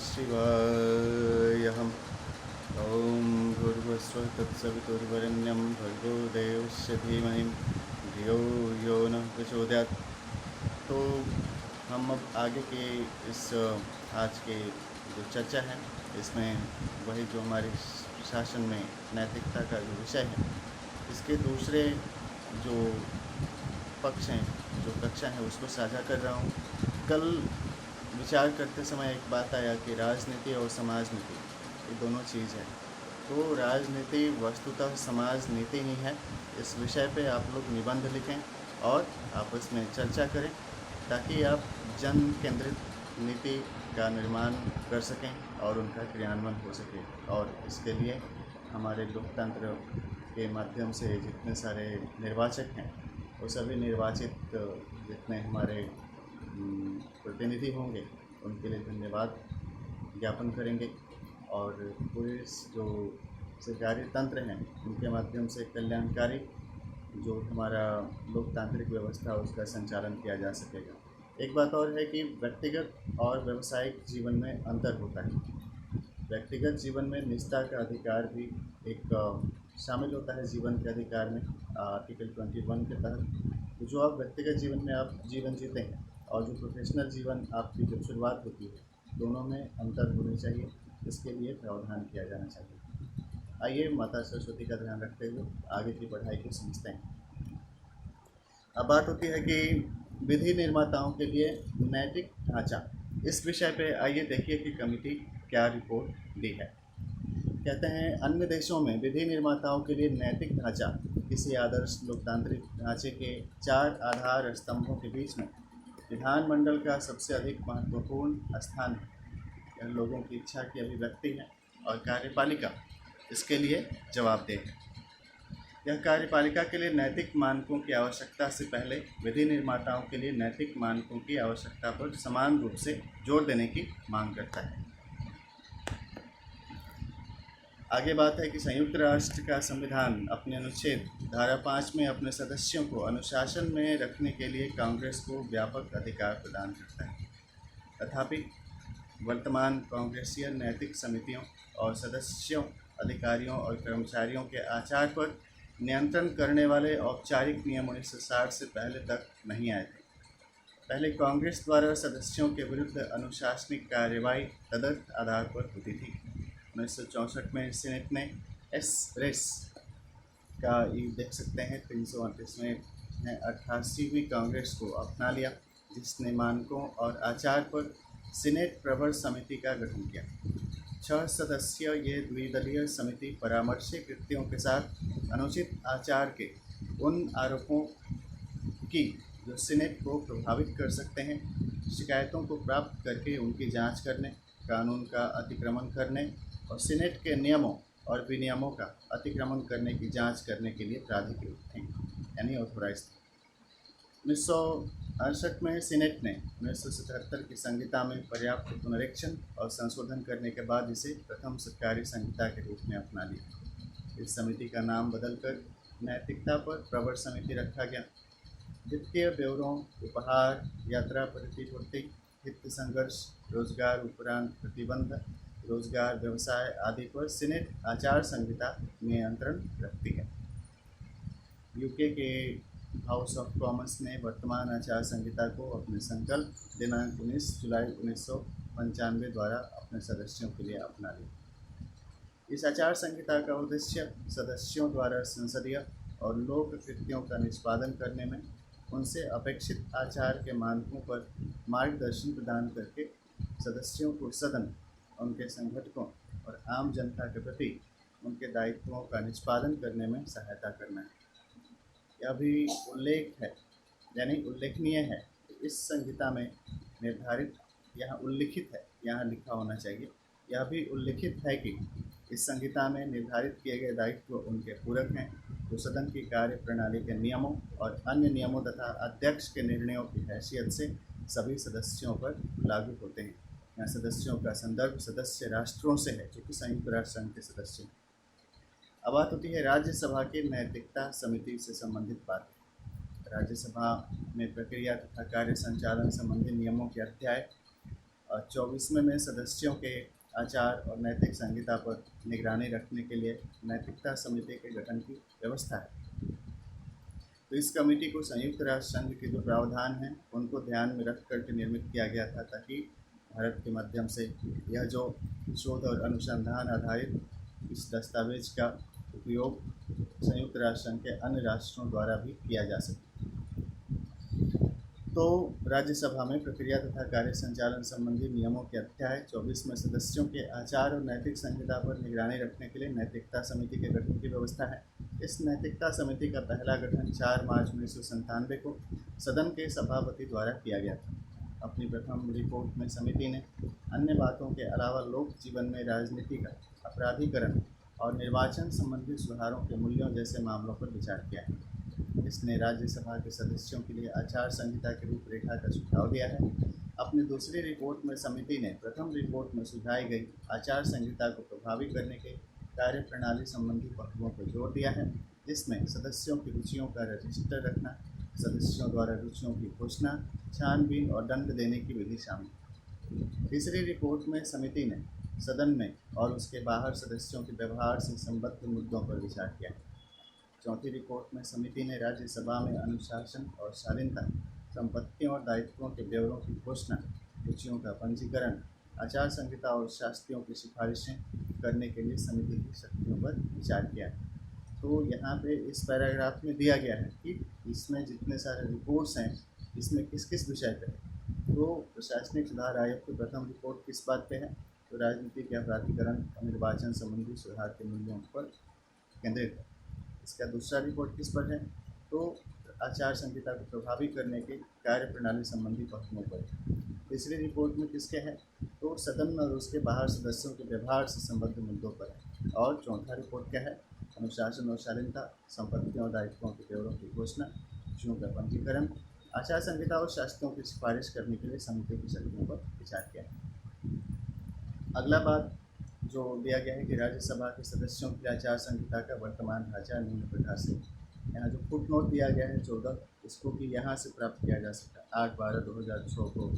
शिवायहम्। ॐ भूर्भुवस्सुः तत्सवितुर्वरेण्यं भर्गो देवस्य धीमहि धियो यो नः प्रचोदयात्। तो हम अब आगे के इस आज के जो चर्चा है इसमें वही जो हमारे शासन में नैतिकता का जो विषय है इसके दूसरे जो पक्ष हैं, जो कक्षा है उसको साझा कर रहा हूँ। कल विचार करते समय एक बात आया कि राजनीति और समाज नीति ये दोनों चीज़ है। तो राजनीति वस्तुतः समाज नीति ही है। इस विषय पे आप लोग निबंध लिखें और आपस में चर्चा करें ताकि आप जन केंद्रित नीति का निर्माण कर सकें और उनका क्रियान्वयन हो सके। और इसके लिए हमारे लोकतंत्र के माध्यम से जितने सारे निर्वाचक हैं वो सभी निर्वाचित जितने हमारे प्रतिनिधि होंगे उनके लिए धन्यवाद ज्ञापन करेंगे। और पूरे जो सरकारी तंत्र हैं उनके माध्यम से कल्याणकारी जो हमारा लोकतांत्रिक व्यवस्था उसका संचालन किया जा सकेगा। एक बात और है कि व्यक्तिगत और व्यावसायिक जीवन में अंतर होता है। व्यक्तिगत जीवन में निजता का अधिकार भी एक शामिल होता है जीवन के अधिकार में, आर्टिकल 21 के तहत। तो जो आप व्यक्तिगत जीवन में आप जीवन जीते हैं और जो प्रोफेशनल जीवन आपकी जब शुरुआत होती है दोनों में अंतर होने चाहिए। इसके लिए प्रावधान किया जाना चाहिए। आइए माता सरस्वती का ध्यान रखते हुए आगे की पढ़ाई को समझते हैं। अब बात होती है कि विधि निर्माताओं के लिए नैतिक ढांचा। इस विषय पे आइए देखिए कि कमेटी क्या रिपोर्ट दी है। कहते हैं अन्य देशों में विधि निर्माताओं के लिए नैतिक ढांचा किसी आदर्श लोकतांत्रिक ढांचे के 4 आधार स्तंभों के बीच में विधानमंडल का सबसे अधिक महत्वपूर्ण स्थान है। यह लोगों की इच्छा की अभिव्यक्ति है और कार्यपालिका इसके लिए जवाबदेह है। यह कार्यपालिका के लिए नैतिक मानकों की आवश्यकता से पहले विधि निर्माताओं के लिए नैतिक मानकों की आवश्यकता पर समान रूप से जोर देने की मांग करता है। आगे बात है कि संयुक्त राष्ट्र का संविधान अपने अनुच्छेद धारा 5 में अपने सदस्यों को अनुशासन में रखने के लिए कांग्रेस को व्यापक अधिकार प्रदान करता है। तथापि वर्तमान कांग्रेसीय नैतिक समितियों और सदस्यों, अधिकारियों और कर्मचारियों के आचार पर नियंत्रण करने वाले औपचारिक नियम 1960 से पहले तक नहीं आए थे। पहले कांग्रेस द्वारा सदस्यों के विरुद्ध अनुशासनिक कार्यवाही तदर्थ आधार पर होती थी। 1964 में सीनेट ने एस रेस का ये देख सकते हैं 338 में 88वीं कांग्रेस को अपना लिया, जिसने मानकों और आचार पर सीनेट प्रवर समिति का गठन किया। 6 सदस्यीय ये द्विदलीय समिति परामर्शी कृत्यों के साथ अनुचित आचार के उन आरोपों की जो सीनेट को प्रभावित कर सकते हैं, शिकायतों को प्राप्त करके उनकी जांच करने, कानून का अतिक्रमण करने और सीनेट के नियमों और विनियमों का अतिक्रमण करने की जांच करने के लिए प्राधिकृत थे, यानी ऑथोराइज थे। 1968 में सीनेट ने 1977 की संहिता में पर्याप्त पुनरीक्षण और संशोधन करने के बाद इसे प्रथम सरकारी संहिता के रूप में अपना लिया। इस समिति का नाम बदलकर नैतिकता पर प्रवर समिति रखा गया। वित्तीय ब्यौरों, उपहार, यात्रा प्रतिपूर्ति, हित संघर्ष, रोजगार उपरांत प्रतिबंध, रोजगार व्यवसाय आदि पर सीनेट आचार संहिता नियंत्रण रखती है। यूके के हाउस ऑफ कॉमन्स ने वर्तमान आचार संहिता को अपने संकल्प दिनांक 19 जुलाई 1995 द्वारा अपने सदस्यों के लिए अपना लिया। इस आचार संहिता का उद्देश्य सदस्यों द्वारा संसदीय और लोक कृत्यों का निष्पादन करने में उनसे अपेक्षित आचार के मानकों पर मार्गदर्शन प्रदान करके सदस्यों को सदन, उनके संगठकों और आम जनता के प्रति उनके दायित्वों का निष्पादन करने में सहायता करना है। यह भी उल्लेख है, यानी उल्लेखनीय है कि इस संहिता में निर्धारित, यहाँ उल्लिखित है, यहाँ लिखा होना चाहिए, यह भी उल्लिखित है कि इस संहिता में निर्धारित किए गए दायित्व उनके पूरक हैं जो सदन की कार्य प्रणाली के नियमों और अन्य नियमों तथा अध्यक्ष के निर्णयों की हैसियत से सभी सदस्यों पर लागू होते हैं। यहाँ सदस्यों का संदर्भ सदस्य राष्ट्रों से है, क्योंकि संयुक्त राष्ट्र संघ के सदस्य हैं। अब बात होती है राज्यसभा की नैतिकता समिति से संबंधित बात। राज्यसभा में प्रक्रिया तथा कार्य संचालन संबंधी नियमों के अध्याय और 24वें में सदस्यों के आचार और नैतिक संहिता पर निगरानी रखने के लिए नैतिकता समिति के गठन की व्यवस्था है। तो इस कमेटी को संयुक्त राष्ट्र संघ के जो प्रावधान हैं उनको ध्यान में रख करके निर्मित किया गया था, ताकि भारत के माध्यम से यह जो शोध और अनुसंधान आधारित इस दस्तावेज का उपयोग संयुक्त राष्ट्र संघ के अन्य राष्ट्रों द्वारा भी किया जा सके। तो राज्यसभा में प्रक्रिया तथा कार्य संचालन संबंधी नियमों के अध्याय 24 में सदस्यों के आचार और नैतिक संहिता पर निगरानी रखने के लिए नैतिकता समिति के गठन की व्यवस्था है। इस नैतिकता समिति का पहला गठन 4 मार्च 1997 को सदन के सभापति द्वारा किया गया था। अपनी प्रथम रिपोर्ट में समिति ने अन्य बातों के अलावा लोक जीवन में राजनीति का अपराधीकरण और निर्वाचन संबंधी सुधारों के मूल्यों जैसे मामलों पर विचार किया है। इसने राज्यसभा के सदस्यों के लिए आचार संहिता की रूपरेखा का सुझाव दिया है। अपनी दूसरी रिपोर्ट में समिति ने प्रथम रिपोर्ट में सुझाई गई आचार संहिता को प्रभावी करने के कार्य प्रणाली संबंधी पहलुओं पर जोर दिया है, जिसमें सदस्यों की रुचियों का रजिस्टर रखना, सदस्यों द्वारा रुचियों की घोषणा, छानबीन और दंड देने की विधि शामिल है। तीसरी रिपोर्ट में समिति ने सदन में और उसके बाहर सदस्यों के व्यवहार से संबद्ध मुद्दों पर विचार किया है। चौथी रिपोर्ट में समिति ने राज्यसभा में अनुशासन और शालीनता, संपत्तियों और दायित्वों के ब्यौरों की घोषणा, रुचियों का पंजीकरण, आचार संहिता और शास्त्रियों की सिफारिशें करने के लिए समिति की शक्तियों पर विचार किया है। तो यहाँ पे इस पैराग्राफ में दिया गया है कि इसमें जितने सारे रिपोर्ट्स हैं इसमें किस किस विषय पर है। तो प्रशासनिक सुधार आयोग की प्रथम रिपोर्ट किस बात पे है, तो राजनीति के अपराधीकरण और निर्वाचन संबंधी सुधार के मूल्यों पर केंद्रित है। इसका दूसरा रिपोर्ट किस पर है, तो आचार संहिता को प्रभावी करने के कार्य प्रणाली संबंधी पहलुओं पर। तीसरी रिपोर्ट में किसके है, तो सदन और उसके बाहर सदस्यों के व्यवहार से संबद्ध मुद्दों पर है। और चौथा रिपोर्ट क्या है, अनुशासन और शालीनता, संपत्तियों और दायित्वों के ब्यौरों की घोषणा, रुचियों का पंजीकरण, आचार संहिता और शास्त्रों की सिफारिश करने के लिए समिति की शक्तियों पर विचार किया है। अगला बात जो दिया गया है कि राज्यसभा के सदस्यों के आचार संहिता का वर्तमान ढांचा निम्न प्रकार से, यहाँ जो फुट नोट दिया गया है 14, इसको भी यहाँ से प्राप्त किया जा सकता है। 8/12/2006 को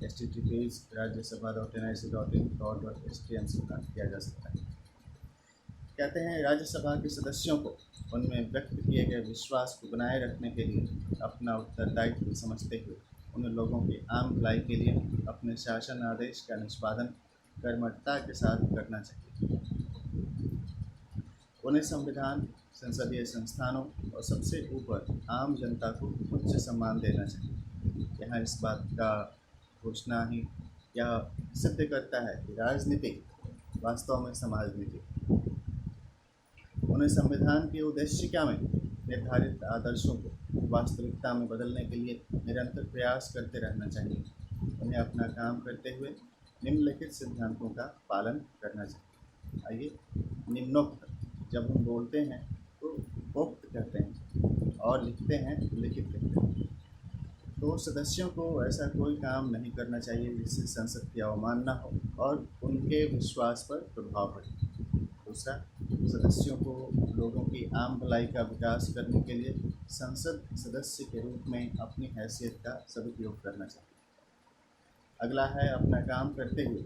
https://राज्यसभा.nic.in/stm से प्राप्त किया जा सकता है। कहते हैं राज्यसभा के सदस्यों को उनमें व्यक्त किए गए विश्वास को बनाए रखने के लिए अपना उत्तरदायित्व समझते हुए उन लोगों की आम भलाई के लिए अपने शासन आदेश का निष्पादन कर्मठता के साथ करना चाहिए। उन्हें संविधान, संसदीय संस्थानों और सबसे ऊपर आम जनता को उच्च सम्मान देना चाहिए। यहाँ इस बात का घोषणा ही यह सिद्ध करता है कि राजनीति वास्तव में समाज नीति। उन्हें संविधान के उद्देशिका में निर्धारित आदर्शों को वास्तविकता में बदलने के लिए निरंतर प्रयास करते रहना चाहिए। उन्हें अपना काम करते हुए निम्नलिखित सिद्धांतों का पालन करना चाहिए। आइए, निम्नोक्त जब हम बोलते हैं तो उक्त कहते हैं और लिखते हैं तो लिखित कहते हैं। तो सदस्यों को ऐसा कोई काम नहीं करना चाहिए जिससे संसद की अवमानना हो और उनके विश्वास पर प्रभाव पड़े। दूसरा, सदस्यों को लोगों की आम भलाई का विकास करने के लिए संसद सदस्य के रूप में अपनी हैसियत का सदुपयोग करना चाहिए। अगला है, अपना काम करते हुए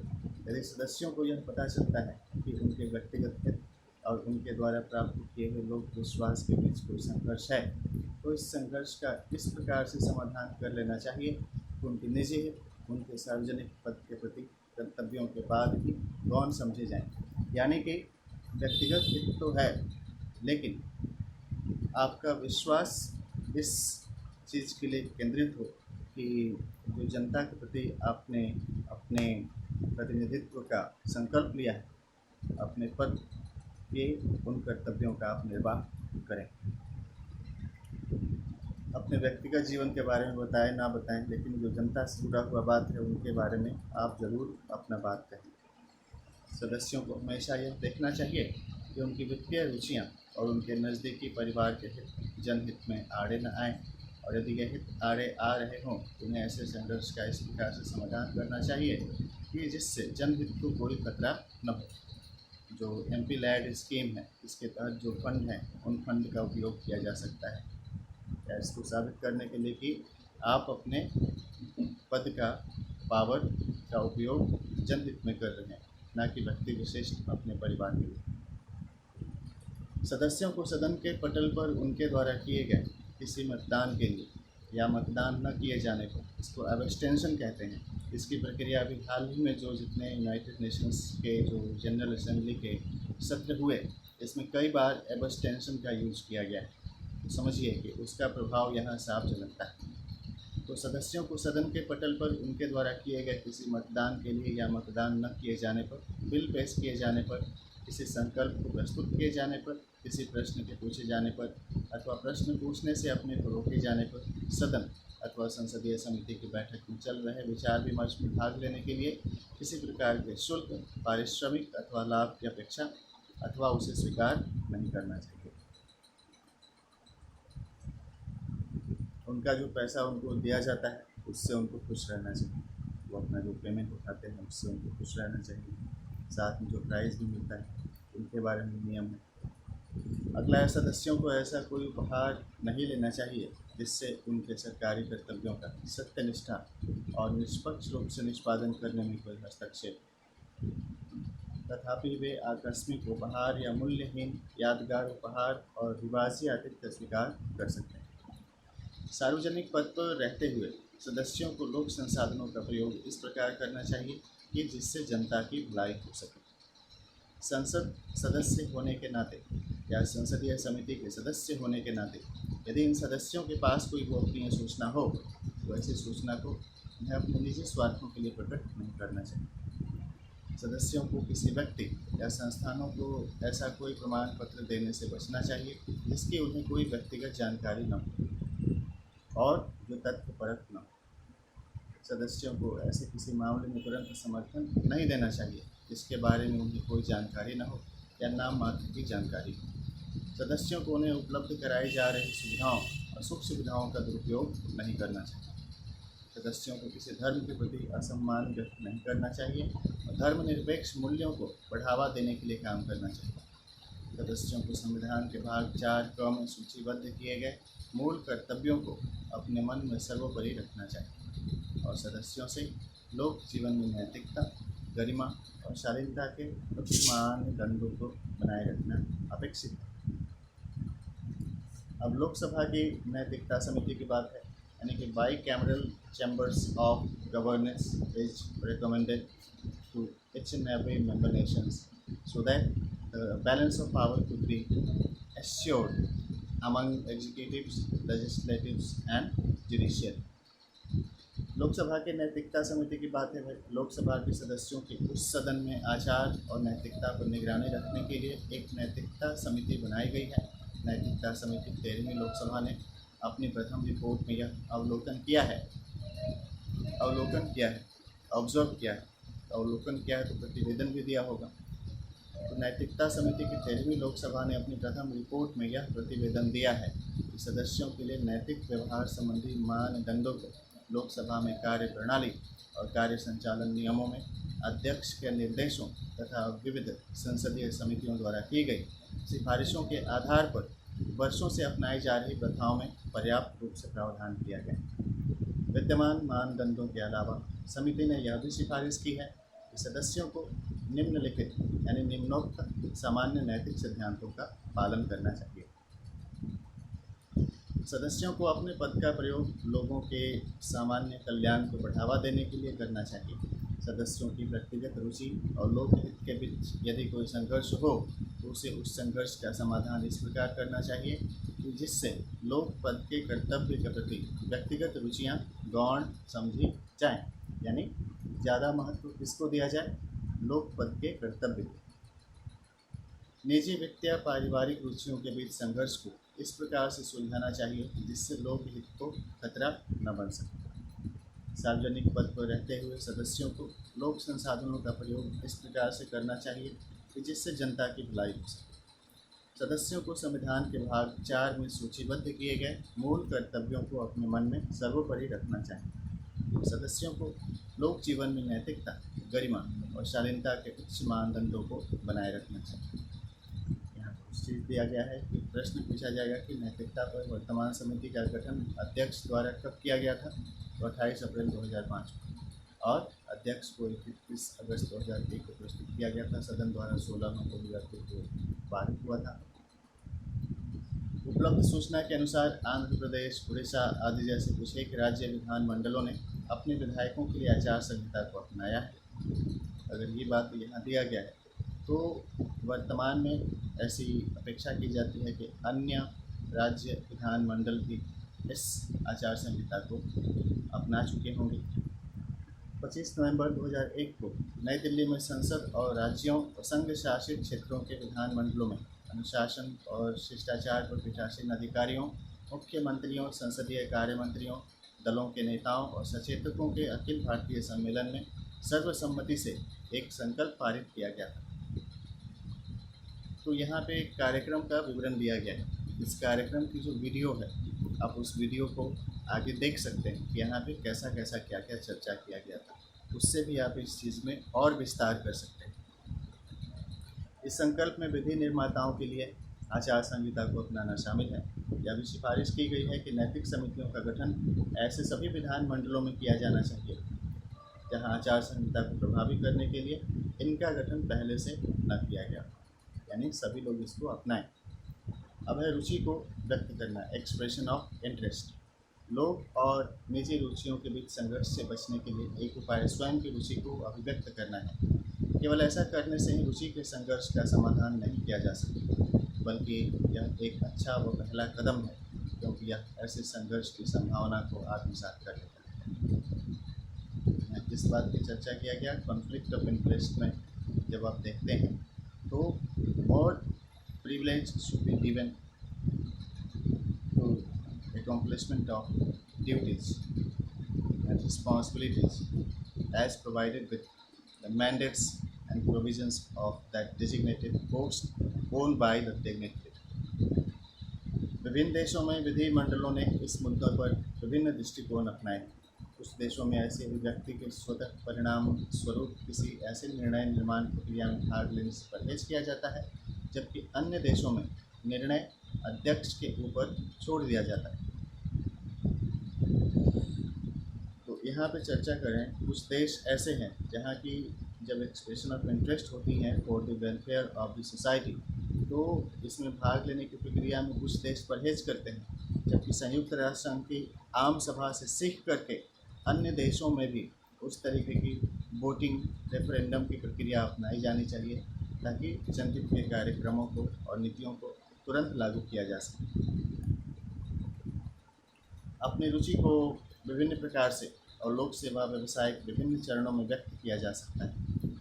यदि सदस्यों को यह पता चलता है कि उनके व्यक्तिगत हित और उनके द्वारा प्राप्त किए हुए लोक विश्वास के बीच कोई संघर्ष है, तो इस संघर्ष का इस प्रकार से समाधान कर लेना चाहिए कि उनके निजी हित उनके सार्वजनिक पद के प्रति कर्तव्यों के बाद ही गौण समझे जाएं। यानी कि व्यक्तिगत हित तो है, लेकिन आपका विश्वास इस चीज़ के लिए केंद्रित हो कि जो जनता के प्रति आपने अपने प्रतिनिधित्व का संकल्प लिया है, अपने पद के उन कर्तव्यों का आप निर्वाह करें। अपने व्यक्तिगत जीवन के बारे में बताएं ना बताएं, लेकिन जो जनता से जुड़ा हुआ बात है उनके बारे में आप ज़रूर अपना बात कहें। सदस्यों को हमेशा यह देखना चाहिए कि उनकी वित्तीय रुचियाँ और उनके नज़दीकी परिवार के हित जनहित में आड़े न आएँ, और यदि ये हित आड़े आ रहे हों तो उन्हें ऐसे संघर्ष का इस प्रकार से समाधान करना चाहिए कि जिससे जनहित को कोई खतरा न हो। जो MP लैड स्कीम है, इसके तहत जो फंड हैं उन फंड का उपयोग किया जा सकता है या इसको साबित करने के लिए कि आप अपने पद का पावर का उपयोग जनहित में कर रहे हैं, न कि व्यक्ति विशिष्ट अपने परिवार के लिए। सदस्यों को सदन के पटल पर उनके द्वारा किए गए किसी मतदान के लिए या मतदान न किए जाने पर, इसको एब्सटेंशन कहते हैं, इसकी प्रक्रिया अभी हाल ही में जो जितने यूनाइटेड नेशंस के जो जनरल असेंबली के सत्र हुए, इसमें कई बार एब्सटेंशन का यूज किया गया है। तो समझिए कि उसका प्रभाव यहाँ साफ झलकता है। तो सदस्यों को सदन के पटल पर उनके द्वारा किए गए किसी मतदान के लिए या मतदान न किए जाने पर, बिल पेश किए जाने पर, किसी संकल्प को प्रस्तुत किए जाने पर, किसी प्रश्न के पूछे जाने पर अथवा प्रश्न पूछने से अपने को रोके जाने पर, सदन अथवा संसदीय समिति की बैठक में चल रहे विचार विमर्श में भाग लेने के लिए किसी प्रकार के शुल्क, पारिश्रमिक अथवा लाभ की अपेक्षा अथवा उसे स्वीकार नहीं करना चाहिए। उनका जो पैसा उनको दिया जाता है उससे उनको खुश रहना चाहिए। वो अपना जो पेमेंट उठाते हैं उससे उनको खुश रहना चाहिए। साथ में जो प्राइज़ भी मिलता है उनके बारे में नियम है। अगला है, सदस्यों को ऐसा कोई उपहार नहीं लेना चाहिए जिससे उनके सरकारी कर्तव्यों का सत्यनिष्ठा और निष्पक्ष रूप से निष्पादन करने में कोई हस्तक्षेप। तथापि वे आकस्मिक उपहार या मूल्यहीन यादगार उपहार और रिवाजी आतिथ्य स्वीकार कर सकते हैं। सार्वजनिक पद पर रहते हुए सदस्यों को लोक संसाधनों का प्रयोग इस प्रकार करना चाहिए कि जिससे जनता की भलाई हो सके। संसद सदस्य होने के नाते या संसदीय समिति के सदस्य होने के नाते यदि इन सदस्यों के पास कोई गोपनीय सूचना हो तो ऐसी सूचना को उन्हें अपने निजी स्वार्थों के लिए प्रकट नहीं करना चाहिए। सदस्यों को किसी व्यक्ति या संस्थानों को ऐसा कोई प्रमाण पत्र देने से बचना चाहिए जिसकी उन्हें कोई व्यक्तिगत जानकारी न हो और जो तथ्यपरक न हो। सदस्यों को ऐसे किसी मामले में तुरंत समर्थन नहीं देना चाहिए जिसके बारे में उन्हें कोई जानकारी न हो या नाम मात्र की जानकारी हो। सदस्यों को उन्हें उपलब्ध कराई जा रही सुविधाओं और सुख सुविधाओं का दुरुपयोग नहीं करना चाहिए। सदस्यों को किसी धर्म के प्रति असम्मान व्यक्त नहीं करना चाहिए और धर्मनिरपेक्ष मूल्यों को बढ़ावा देने के लिए काम करना चाहिए। सदस्यों को संविधान के भाग 4 क में सूचीबद्ध किए गए मूल कर्तव्यों को अपने मन में सर्वोपरि रखना चाहिए और सदस्यों से लोक जीवन में नैतिकता, गरिमा और शालीनता के उच्च मानदंडों को बनाए रखना अपेक्षित है। अब लोकसभा की नैतिकता समिति की बात है, यानी कि bicameral chambers of governance is recommended to each and every member nations so that the balance of power could be assured among executives, legislatives and judiciary। Lok Sabha के नैतिकता समिति की बात है भाई। लोकसभा के सदस्यों की उस सदन में आचार और नैतिकता पर निगरानी रखने के लिए एक नैतिकता समिति बनाई गई है। नैतिकता समिति 13वीं लोकसभा ने अपनी प्रथम रिपोर्ट में यह अवलोकन किया है ऑब्जर्व किया है। अवलोकन किया है तो प्रतिवेदन भी दिया होगा। तो नैतिकता समिति की 13वीं लोकसभा ने अपनी प्रथम रिपोर्ट में यह प्रतिवेदन दिया है कि सदस्यों के लिए नैतिक व्यवहार संबंधी मानदंडों को लोकसभा में कार्य प्रणाली और कार्य संचालन नियमों में अध्यक्ष के निर्देशों तथा विविध संसदीय समितियों द्वारा की गई सिफारिशों के आधार पर वर्षों से अपनाई जा रही प्रथाओं में पर्याप्त रूप से प्रावधान किया गया। विद्यमान मानदंडों के अलावा समिति ने यह भी सिफारिश की है कि सदस्यों को निम्नलिखित यानी निम्नोक्त सामान्य नैतिक सिद्धांतों का पालन करना चाहिए। सदस्यों को अपने पद का प्रयोग लोगों के सामान्य कल्याण को बढ़ावा देने के लिए करना चाहिए। सदस्यों की व्यक्तिगत रुचि और लोकहित के बीच यदि कोई संघर्ष हो तो उसे उस संघर्ष का समाधान इस प्रकार करना चाहिए कि जिससे लोक पद के कर्तव्य के प्रति व्यक्तिगत रुचियाँ गौण समझी जाएं। यानी ज़्यादा महत्व किसको दिया जाए? लोक पद के कर्तव्य को। निजी वित्त या पारिवारिक रुचियों के बीच संघर्ष को इस प्रकार से सुलझाना चाहिए जिससे लोकहित को खतरा न बन सके। सार्वजनिक पद पर रहते हुए सदस्यों को लोक संसाधनों का प्रयोग इस प्रकार से करना चाहिए कि जिससे जनता की भलाई हो सके। सदस्यों को संविधान के भाग 4 में सूचीबद्ध किए गए मूल कर्तव्यों को अपने मन में सर्वोपरि रखना चाहिए। सदस्यों को लोक जीवन में नैतिकता, गरिमा और शालीनता के उच्च मानदंडों को बनाए रखना चाहिए। यहाँ पर उस चीज़ दिया गया है कि प्रश्न पूछा जाएगा कि नैतिकता पर वर्तमान समिति का गठन अध्यक्ष द्वारा कब किया गया था? तो 28 अप्रैल 2005 को। और अध्यक्ष को 31 अगस्त 2003 को प्रस्तुत किया गया था। सदन द्वारा 16 नवंबर 2003 को पारित हुआ था। उपलब्ध सूचना के अनुसार आंध्र प्रदेश, उड़ीसा आदि जैसे कुछ एक राज्य विधानमंडलों ने अपने विधायकों के लिए आचार संहिता को अपनाया है। अगर ये बात यहाँ दिया गया है तो वर्तमान में ऐसी अपेक्षा की जाती है कि अन्य राज्य विधानमंडल भी इस आचार संहिता को अपना चुके होंगे। 25 नवंबर 2001 को नई दिल्ली में संसद और राज्यों और संघ शासित क्षेत्रों के विधानमंडलों में अनुशासन और शिष्टाचार पर पीठासीन अधिकारियों, मुख्यमंत्रियों, संसदीय कार्य मंत्रियों, दलों के नेताओं और सचेतकों के अखिल भारतीय सम्मेलन में सर्वसम्मति से एक संकल्प पारित किया गया था। तो यहाँ पे एक कार्यक्रम का विवरण दिया गया है। इस कार्यक्रम की जो वीडियो है, आप उस वीडियो को आगे देख सकते हैं कि यहाँ पे कैसा कैसा क्या क्या चर्चा किया गया था। उससे भी आप इस चीज़ में और विस्तार कर सकते हैं। इस संकल्प में विधि निर्माताओं के लिए आचार संहिता को अपनाना शामिल है। यह भी सिफारिश की गई है कि नैतिक समितियों का गठन ऐसे सभी विधानमंडलों में किया जाना चाहिए जहां आचार संहिता को प्रभावी करने के लिए इनका गठन पहले से न किया गया, यानी सभी लोग इसको अपनाएं। अब है रुचि को व्यक्त करना, एक्सप्रेशन ऑफ इंटरेस्ट। लोग और निजी रुचियों के बीच संघर्ष से बचने के लिए एक उपाय स्वयं की रुचि को अभिव्यक्त करना है। केवल ऐसा करने से ही रुचि के संघर्ष का समाधान नहीं किया जा सकता, बल्कि यह एक अच्छा व पहला कदम है, क्योंकि यह ऐसे संघर्ष की संभावना को आत्मसात कर लेता है। किस बात की चर्चा किया गया? कॉन्फ्लिक्ट ऑफ इंटरेस्ट में जब आप देखते हैं तो more privilege should be given to accomplishment of duties and responsibilities as provided with the mandates and provisions of that designated post owned by the dignitary। विभिन्न देशों में विधि मंडलों ने इस मुद्दों पर विभिन्न दृष्टिकोण अपनाए। कुछ देशों में ऐसे व्यक्ति के स्वतः परिणाम स्वरूप किसी ऐसे निर्णय निर्माण प्रक्रिया में भाग लेने से परहेज किया जाता है, जबकि अन्य देशों में निर्णय अध्यक्ष के ऊपर छोड़ दिया जाता है। तो यहाँ पे चर्चा करें, कुछ देश ऐसे हैं जहाँ की जब एक्सप्रेशन ऑफ इंटरेस्ट होती हैं for the welfare of the society, तो इसमें भाग लेने की प्रक्रिया में कुछ देश परहेज करते हैं, जबकि संयुक्त राष्ट्र संघ की आम सभा से सीख करके अन्य देशों में भी उस तरीके की वोटिंग रेफरेंडम की प्रक्रिया अपनाई जानी चाहिए, ताकि जनहित के कार्यक्रमों को और नीतियों को तुरंत लागू किया जा सके। अपनी रुचि को विभिन्न प्रकार से और लोक सेवा व्यवसाय के विभिन्न चरणों में व्यक्त किया जा सकता है।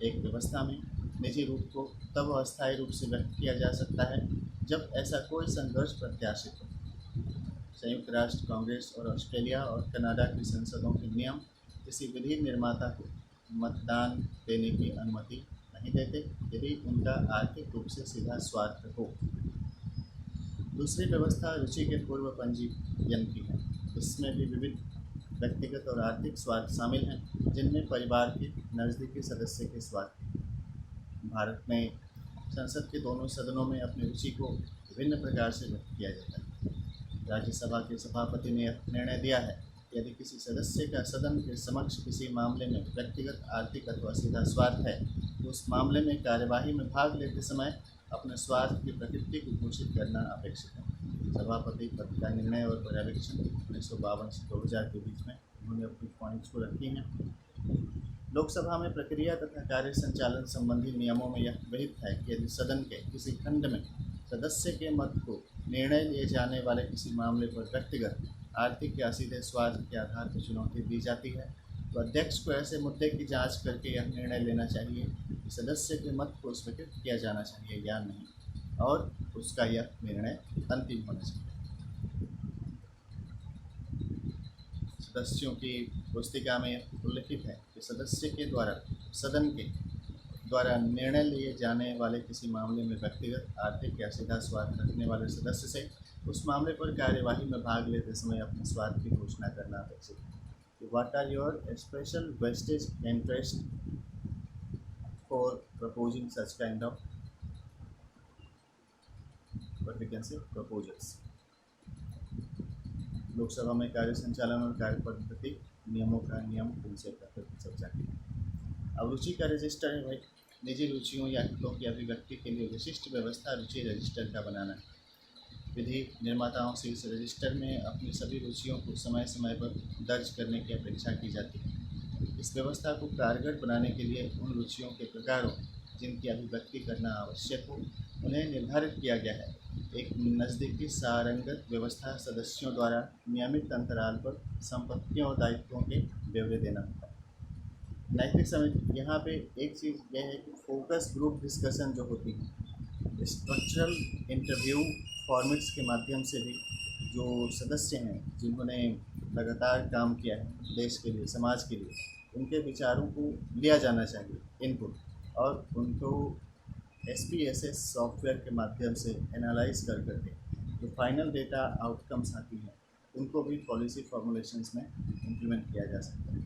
एक व्यवस्था में निजी रूप को तब अस्थायी रूप से व्यक्त किया जा सकता है जब ऐसा कोई संघर्ष प्रत्याशित हो। संयुक्त राष्ट्र, कांग्रेस और ऑस्ट्रेलिया और कनाडा की संसदों के नियम किसी विधि निर्माता को मतदान देने की अनुमति नहीं देते यदि उनका आर्थिक रूप से सीधा स्वार्थ हो। दूसरी व्यवस्था रुचि के पूर्व पंजीयन की है। इसमें भी विविध व्यक्तिगत और आर्थिक स्वार्थ शामिल हैं, जिनमें परिवार के नज़दीकी सदस्य के स्वार्थ। भारत में संसद के दोनों सदनों में अपनी रुचि को विभिन्न प्रकार से व्यक्त किया जाता है। राज्यसभा के सभापति ने निर्णय दिया है कि यदि किसी सदस्य का सदन के समक्ष किसी मामले में व्यक्तिगत, आर्थिक अथवा सीधा स्वार्थ है, तो उस मामले में कार्यवाही में भाग लेते समय अपने स्वार्थ की प्रकृति को घोषित करना अपेक्षित है। सभापति पद का निर्णय और पर्यवेक्षण 1952 से 2000 के बीच में उन्होंने अपनी पॉइंट्स को रखी हैं। लोकसभा में प्रक्रिया तथा कार्य संचालन संबंधी नियमों में यह विहित है कि यदि सदन के किसी खंड में सदस्य के मत को निर्णय लिए जाने वाले किसी मामले पर व्यक्तिगत, आर्थिक या सीधे स्वार्थ के आधार पर चुनौती दी जाती है, तो अध्यक्ष को ऐसे मुद्दे की जांच करके यह निर्णय लेना चाहिए कि सदस्य के मत को स्वीकृत किया जाना चाहिए या नहीं, और उसका यह निर्णय अंतिम होना चाहिए। सदस्यों की पुस्तिका में उल्लिखित है कि सदस्य के द्वारा सदन के द्वारा निर्णय लिए जाने वाले किसी मामले में व्यक्तिगत, आर्थिक या सीधा स्वार्थ रखने वाले सदस्य से उस मामले पर कार्यवाही में भाग लेते समय अपने स्वार्थ की घोषणा करना अपेक्षित है। What are your special vested interest for proposing such kind of what we can say proposals। Lok Sabha में कार्य संचालन और कार्य पद्धति नियमों का नियम उनसे चर्चा की। अब रुचि का रजिस्टर है भाई, निजी रुचियों या हितों की अभिव्यक्ति के लिए विशिष्ट व्यवस्था रुचि रजिस्टर का बनाना है। विधि निर्माताओं से इस रजिस्टर में अपनी सभी रुचियों को समय समय पर दर्ज करने की अपेक्षा की जाती है। इस व्यवस्था को कारगर बनाने के लिए उन रुचियों के प्रकारों जिनकी अभिव्यक्ति करना आवश्यक हो उन्हें निर्धारित किया गया है। एक नज़दीकी सारंगत व्यवस्था सदस्यों द्वारा नियमित अंतराल पर संपत्तियों और दायित्वों के ब्यौरे देना होता है। नैतिक समिति, यहाँ पे एक चीज़ यह है कि फोकस ग्रुप डिस्कशन जो होती है, स्ट्रक्चरल इंटरव्यू फॉर्मेट्स के माध्यम से भी जो सदस्य हैं जिन्होंने लगातार काम किया है देश के लिए, समाज के लिए, उनके विचारों को लिया जाना चाहिए इनपुट, और उनको SPSS सॉफ्टवेयर के माध्यम से एनालाइज कर करके जो फाइनल डेटा आउटकम्स आती हैं उनको भी पॉलिसी फॉर्मुलेशंस में इम्प्लीमेंट किया जा सकता है।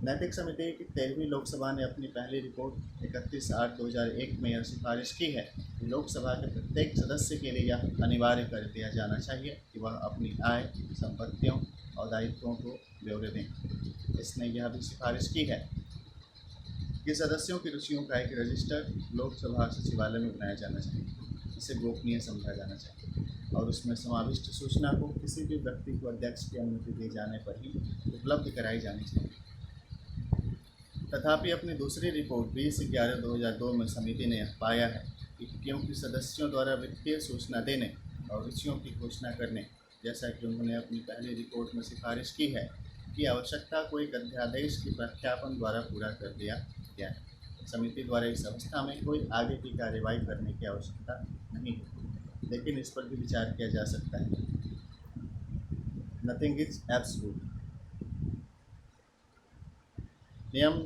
नैतिक समिति की 13वीं लोकसभा ने अपनी पहली रिपोर्ट 31/8/2001 में यह सिफारिश की है कि लोकसभा के प्रत्येक सदस्य के लिए यह अनिवार्य कर दिया जाना चाहिए कि वह अपनी आय, संपत्तियों और दायित्वों को ब्यौरे दें। इसने यह भी सिफारिश की है कि सदस्यों की रुचियों का एक रजिस्टर लोकसभा सचिवालय में बनाया जाना चाहिए, इसे गोपनीय समझा जाना चाहिए और उसमें समाविष्ट सूचना को किसी भी व्यक्ति को अध्यक्ष की अनुमति दिए जाने पर ही उपलब्ध कराई जानी चाहिए। तथापि अपनी दूसरी रिपोर्ट 20/11/2002 में समिति ने यह पाया है कि क्योंकि सदस्यों द्वारा वित्तीय सूचना देने और रुचियों की घोषणा करने, जैसा कि उन्होंने अपनी पहली रिपोर्ट में सिफारिश की है, की आवश्यकता को एक अध्यादेश के प्रख्यापन द्वारा पूरा कर दिया गया है। समिति द्वारा इस अवस्था में कोई आगे की कार्यवाही करने की आवश्यकता नहीं है, लेकिन इस पर भी विचार किया जा सकता है। Nothing is absolute. नियम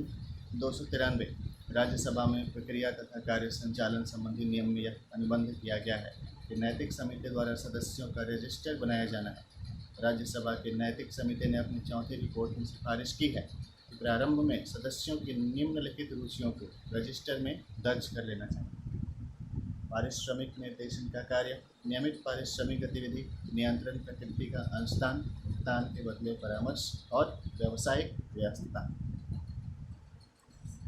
293 राज्यसभा में प्रक्रिया तथा कार्य संचालन संबंधी नियम में यह अनुबंध किया गया है कि नैतिक समिति द्वारा सदस्यों का रजिस्टर बनाया जाना है। राज्यसभा की नैतिक समिति ने अपनी चौथी रिपोर्ट में सिफारिश की है कि प्रारंभ में सदस्यों की निम्नलिखित रुचियों को रजिस्टर में दर्ज कर लेना चाहिए। पारिश्रमिक निर्देशन का कार्य, नियमित पारिश्रमिक गतिविधि, नियंत्रण प्रकृति का अंशदान, भुगतान के बदले परामर्श और व्यावसायिक व्यस्तता।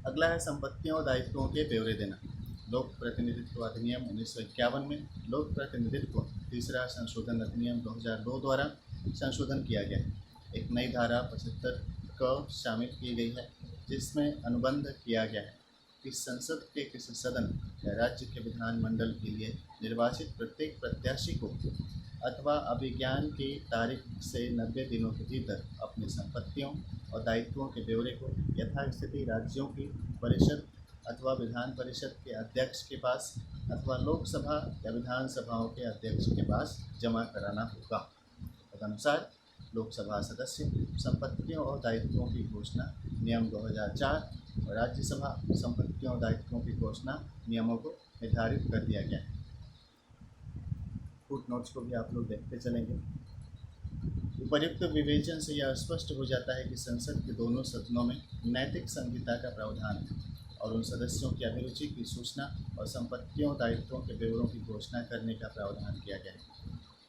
अगला है संपत्तियों और दायित्वों के ब्यौरे देना। लोक प्रतिनिधित्व अधिनियम 1951 में लोक प्रतिनिधित्व तीसरा संशोधन अधिनियम 2002 द्वारा संशोधन किया गया है। एक नई धारा 75 क शामिल की गई है जिसमें अनुबंध किया गया है कि संसद के किसी सदन या राज्य के विधानमंडल के लिए निर्वाचित प्रत्येक प्रत्याशी को अथवा अभिज्ञान की तारीख से 90 दिनों के भीतर अपनी संपत्तियों और दायित्वों के ब्यौरे को यथास्थिति राज्यों की परिषद अथवा विधान परिषद के अध्यक्ष के पास अथवा लोकसभा या विधानसभाओं के अध्यक्ष के पास जमा कराना होगा। तदनुसार लोकसभा सदस्य संपत्तियों और दायित्वों की घोषणा नियम 2004 और राज्यसभा संपत्तियों और दायित्वों की घोषणा नियमों को निर्धारित कर दिया गया है। फुट नोट्स को भी आप लोग देखते चलेंगे। उपर्युक्त विवेचन से यह स्पष्ट हो जाता है कि संसद के दोनों सदनों में नैतिक संहिता का प्रावधान है और उन सदस्यों की अभिरुचि की सूचना और संपत्तियों दायित्वों के ब्यौरों की घोषणा करने का प्रावधान किया गया है।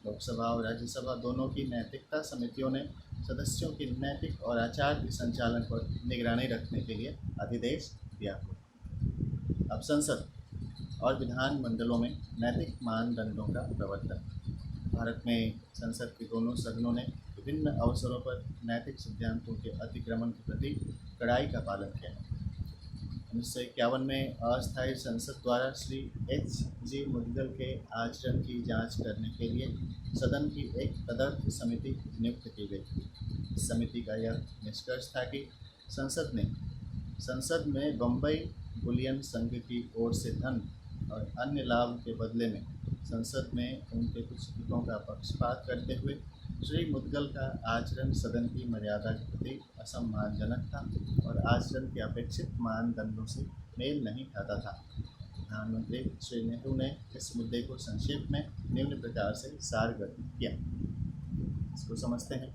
लोकसभा और राज्यसभा दोनों की नैतिकता समितियों ने सदस्यों की नैतिक और आचार के संचालन पर निगरानी रखने के लिए अधिदेश दिया। अब संसद और विधानमंडलों में नैतिक मानदंडों का प्रवर्तन। भारत में संसद के दोनों सदनों ने विभिन्न अवसरों पर नैतिक सिद्धांतों के अतिक्रमण के प्रति कड़ाई का पालन किया है। 1951 में अस्थायी संसद द्वारा श्री H.G. मुद्गल के आचरण की जांच करने के लिए सदन की एक तदर्थ समिति नियुक्त की गई। इस समिति का यह निष्कर्ष था कि संसद में बम्बई बुलियन संघ की ओर से धन और अन्य लाभ के बदले में संसद में उनके कुछ हितों का पक्षपात करते हुए श्री मुद्गल का आचरण सदन की मर्यादा के प्रति असम्मानजनक था और आचरण के अपेक्षित मानदंडों से मेल नहीं खाता था। प्रधानमंत्री श्री नेहरू ने इस मुद्दे को संक्षेप में निम्न प्रकार से सारगर्भ किया। इसको समझते हैं।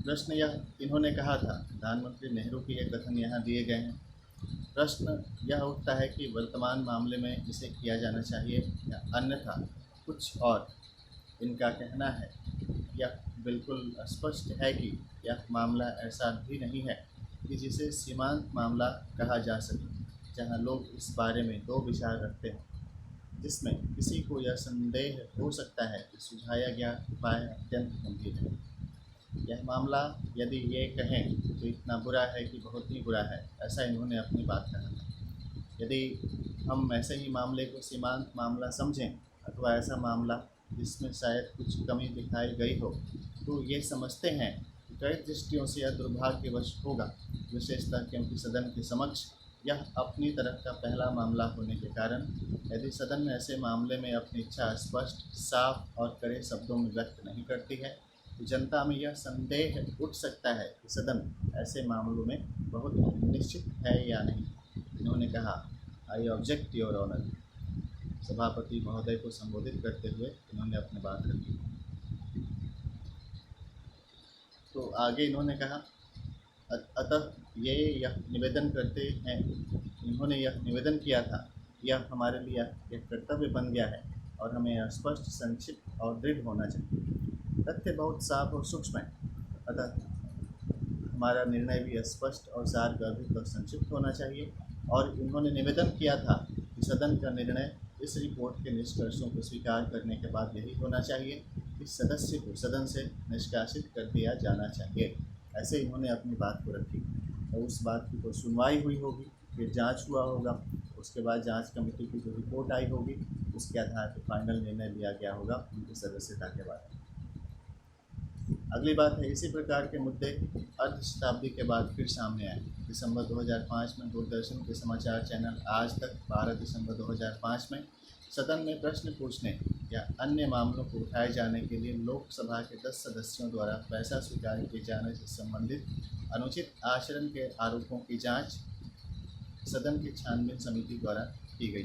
प्रश्न यह इन्होंने कहा था, प्रधानमंत्री नेहरू के ये कथन यहाँ दिए गए हैं। प्रश्न यह उठता है कि वर्तमान मामले में इसे किया जाना चाहिए या अन्यथा कुछ और। इनका कहना है यह बिल्कुल स्पष्ट है कि यह मामला ऐसा भी नहीं है कि जिसे सीमांत मामला कहा जा सके, जहां लोग इस बारे में दो विचार रखते हैं, जिसमें किसी को यह संदेह हो सकता है कि सुझाया गया उपाय अत्यंत गंभीर है। यह मामला यदि ये कहें तो इतना बुरा है कि बहुत ही बुरा है, ऐसा इन्होंने अपनी बात कहा था। यदि हम ऐसे ही मामले को सीमांत मामला समझें अथवा ऐसा मामला जिसमें शायद कुछ कमी दिखाई गई हो, तो ये समझते हैं कि कई दृष्टियों से यह दुर्भाग्यवश होगा, विशेषतः क्योंकि सदन के समक्ष यह अपनी तरफ का पहला मामला होने के कारण यदि सदन में ऐसे मामले में अपनी इच्छा स्पष्ट, साफ और कड़े शब्दों में व्यक्त नहीं करती है, तो जनता में यह संदेह उठ सकता है कि सदन ऐसे मामलों में बहुत निश्चित है या नहीं। इन्होंने कहा, आई ऑब्जेक्ट योर ऑनर। सभापति महोदय को संबोधित करते हुए इन्होंने अपनी बात रखी। तो आगे इन्होंने कहा, अतः यह निवेदन करते हैं, इन्होंने यह निवेदन किया था, यह हमारे लिए एक कर्तव्य बन गया है और हमें स्पष्ट, संक्षिप्त और दृढ़ होना चाहिए। तथ्य बहुत साफ और सूक्ष्म है, अतः हमारा निर्णय भी स्पष्ट और सारगर्भित और संक्षिप्त होना चाहिए। और इन्होंने निवेदन किया था कि सदन का निर्णय इस रिपोर्ट के निष्कर्षों को स्वीकार करने के बाद यही होना चाहिए कि सदस्य को सदन से निष्कासित कर दिया जाना चाहिए। ऐसे इन्होंने अपनी बात को रखी और उस बात की तो सुनवाई हुई होगी, फिर जांच हुआ होगा, उसके बाद जांच कमेटी की जो रिपोर्ट आई होगी उसके आधार पर फाइनल निर्णय लिया गया होगा उनकी सदस्यता के बाद। अगली बात है, इसी प्रकार के मुद्दे अर्ध शताब्दी के बाद फिर सामने आए। दिसंबर 2005 में दूरदर्शन के समाचार चैनल आज तक 12 दिसंबर 2005 में सदन में प्रश्न पूछने या अन्य मामलों को उठाए जाने के लिए लोकसभा के 10 सदस्यों द्वारा पैसा स्वीकार किए जाने से संबंधित अनुचित आचरण के आरोपों की जांच सदन की छानबीन समिति द्वारा की गई।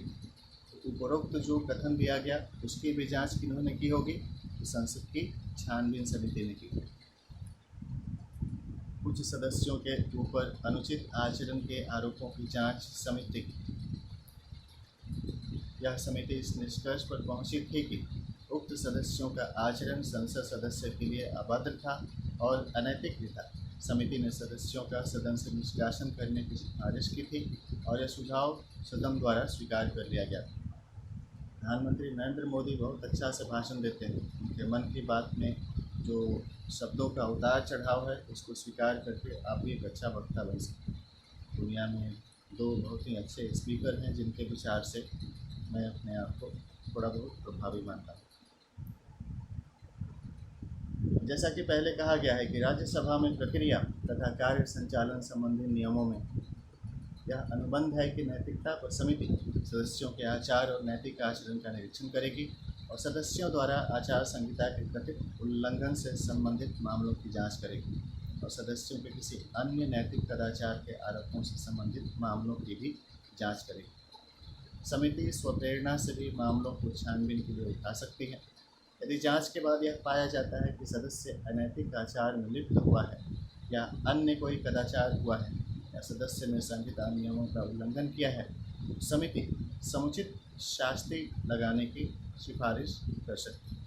तो उपरोक्त जो कथन दिया गया उसकी भी जांच किन्होंने की होगी? संसद की छानबीन समिति ने की। कुछ सदस्यों के ऊपर अनुचित आचरण के आरोपों की जांच समिति, यह समिति इस निष्कर्ष पर पहुंची थी कि उक्त सदस्यों का आचरण संसद सदस्य के लिए अभद्र था और अनैतिक भी था। समिति ने सदस्यों का सदन से निष्कासन करने की सिफारिश की थी और यह सुझाव सदन द्वारा स्वीकार कर लिया गया। प्रधानमंत्री नरेंद्र मोदी बहुत अच्छा से भाषण देते हैं। उनके मन की बात में जो शब्दों का उतार चढ़ाव है उसको स्वीकार करके आप भी एक अच्छा वक्ता बन सकते हैं। दुनिया में दो बहुत ही अच्छे स्पीकर हैं जिनके विचार से मैं अपने आप को थोड़ा बहुत प्रभावी मानता हूँ। जैसा कि पहले कहा गया है कि राज्यसभा में प्रक्रिया तथा कार्य संचालन संबंधी नियमों में यह अनुबंध है कि नैतिकता पर समिति सदस्यों के आचार और नैतिक आचरण का निरीक्षण करेगी और सदस्यों द्वारा आचार संहिता के कथित उल्लंघन से संबंधित मामलों की जांच करेगी और सदस्यों के किसी अन्य नैतिक कदाचार के आरोपों से संबंधित मामलों की भी जांच करेगी। समिति स्वप्रेरणा से भी मामलों को छानबीन के लिए उठा सकती है। यदि जांच के बाद यह पाया जाता है कि सदस्य अनैतिक आचार में लिप्त हुआ है या अन्य कोई कदाचार हुआ है या सदस्य ने संहिता नियमों का उल्लंघन किया है, तो समिति समुचित शास्ति लगाने की सिफारिश कर सकती है।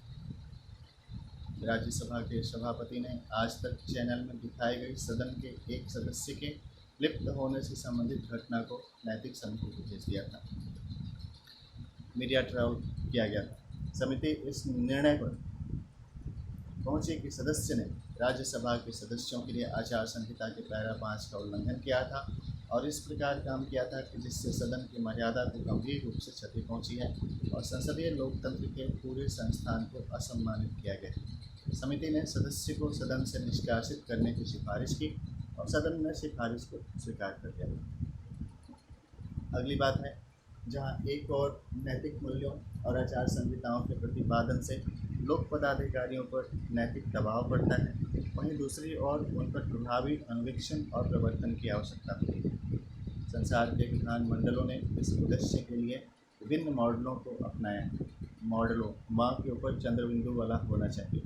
राज्यसभा के सभापति ने आज तक चैनल में दिखाई गई सदन के एक सदस्य के लिप्त होने से संबंधित घटना को नैतिक समिति को भेज दिया था। मीडिया ट्रायल किया गया था। समिति इस निर्णय पर पहुंची कि सदस्य ने राज्यसभा के सदस्यों के लिए आचार संहिता के पैरा 5 का उल्लंघन किया था और इस प्रकार काम किया था कि जिससे सदन की मर्यादा को गंभीर रूप से क्षति पहुंची है और संसदीय लोकतंत्र के पूरे संस्थान को असम्मानित किया गया। समिति ने सदस्य को सदन से निष्कासित करने की सिफारिश की और सदन ने सिफारिश को स्वीकार कर लिया। अगली बात है, जहां एक और नैतिक मूल्यों और आचार संहिताओं के प्रतिपादन से लोक पदाधिकारियों पर नैतिक दबाव पड़ता है, वहीं दूसरी ओर उन पर प्रभावी अनुवीक्षण और प्रवर्तन की आवश्यकता होती है। संसार के विधानमंडलों ने इस उद्देश्य के लिए विभिन्न मॉडलों को अपनाया। मॉडलों माँ के ऊपर चंद्रबिंदु वाला होना चाहिए।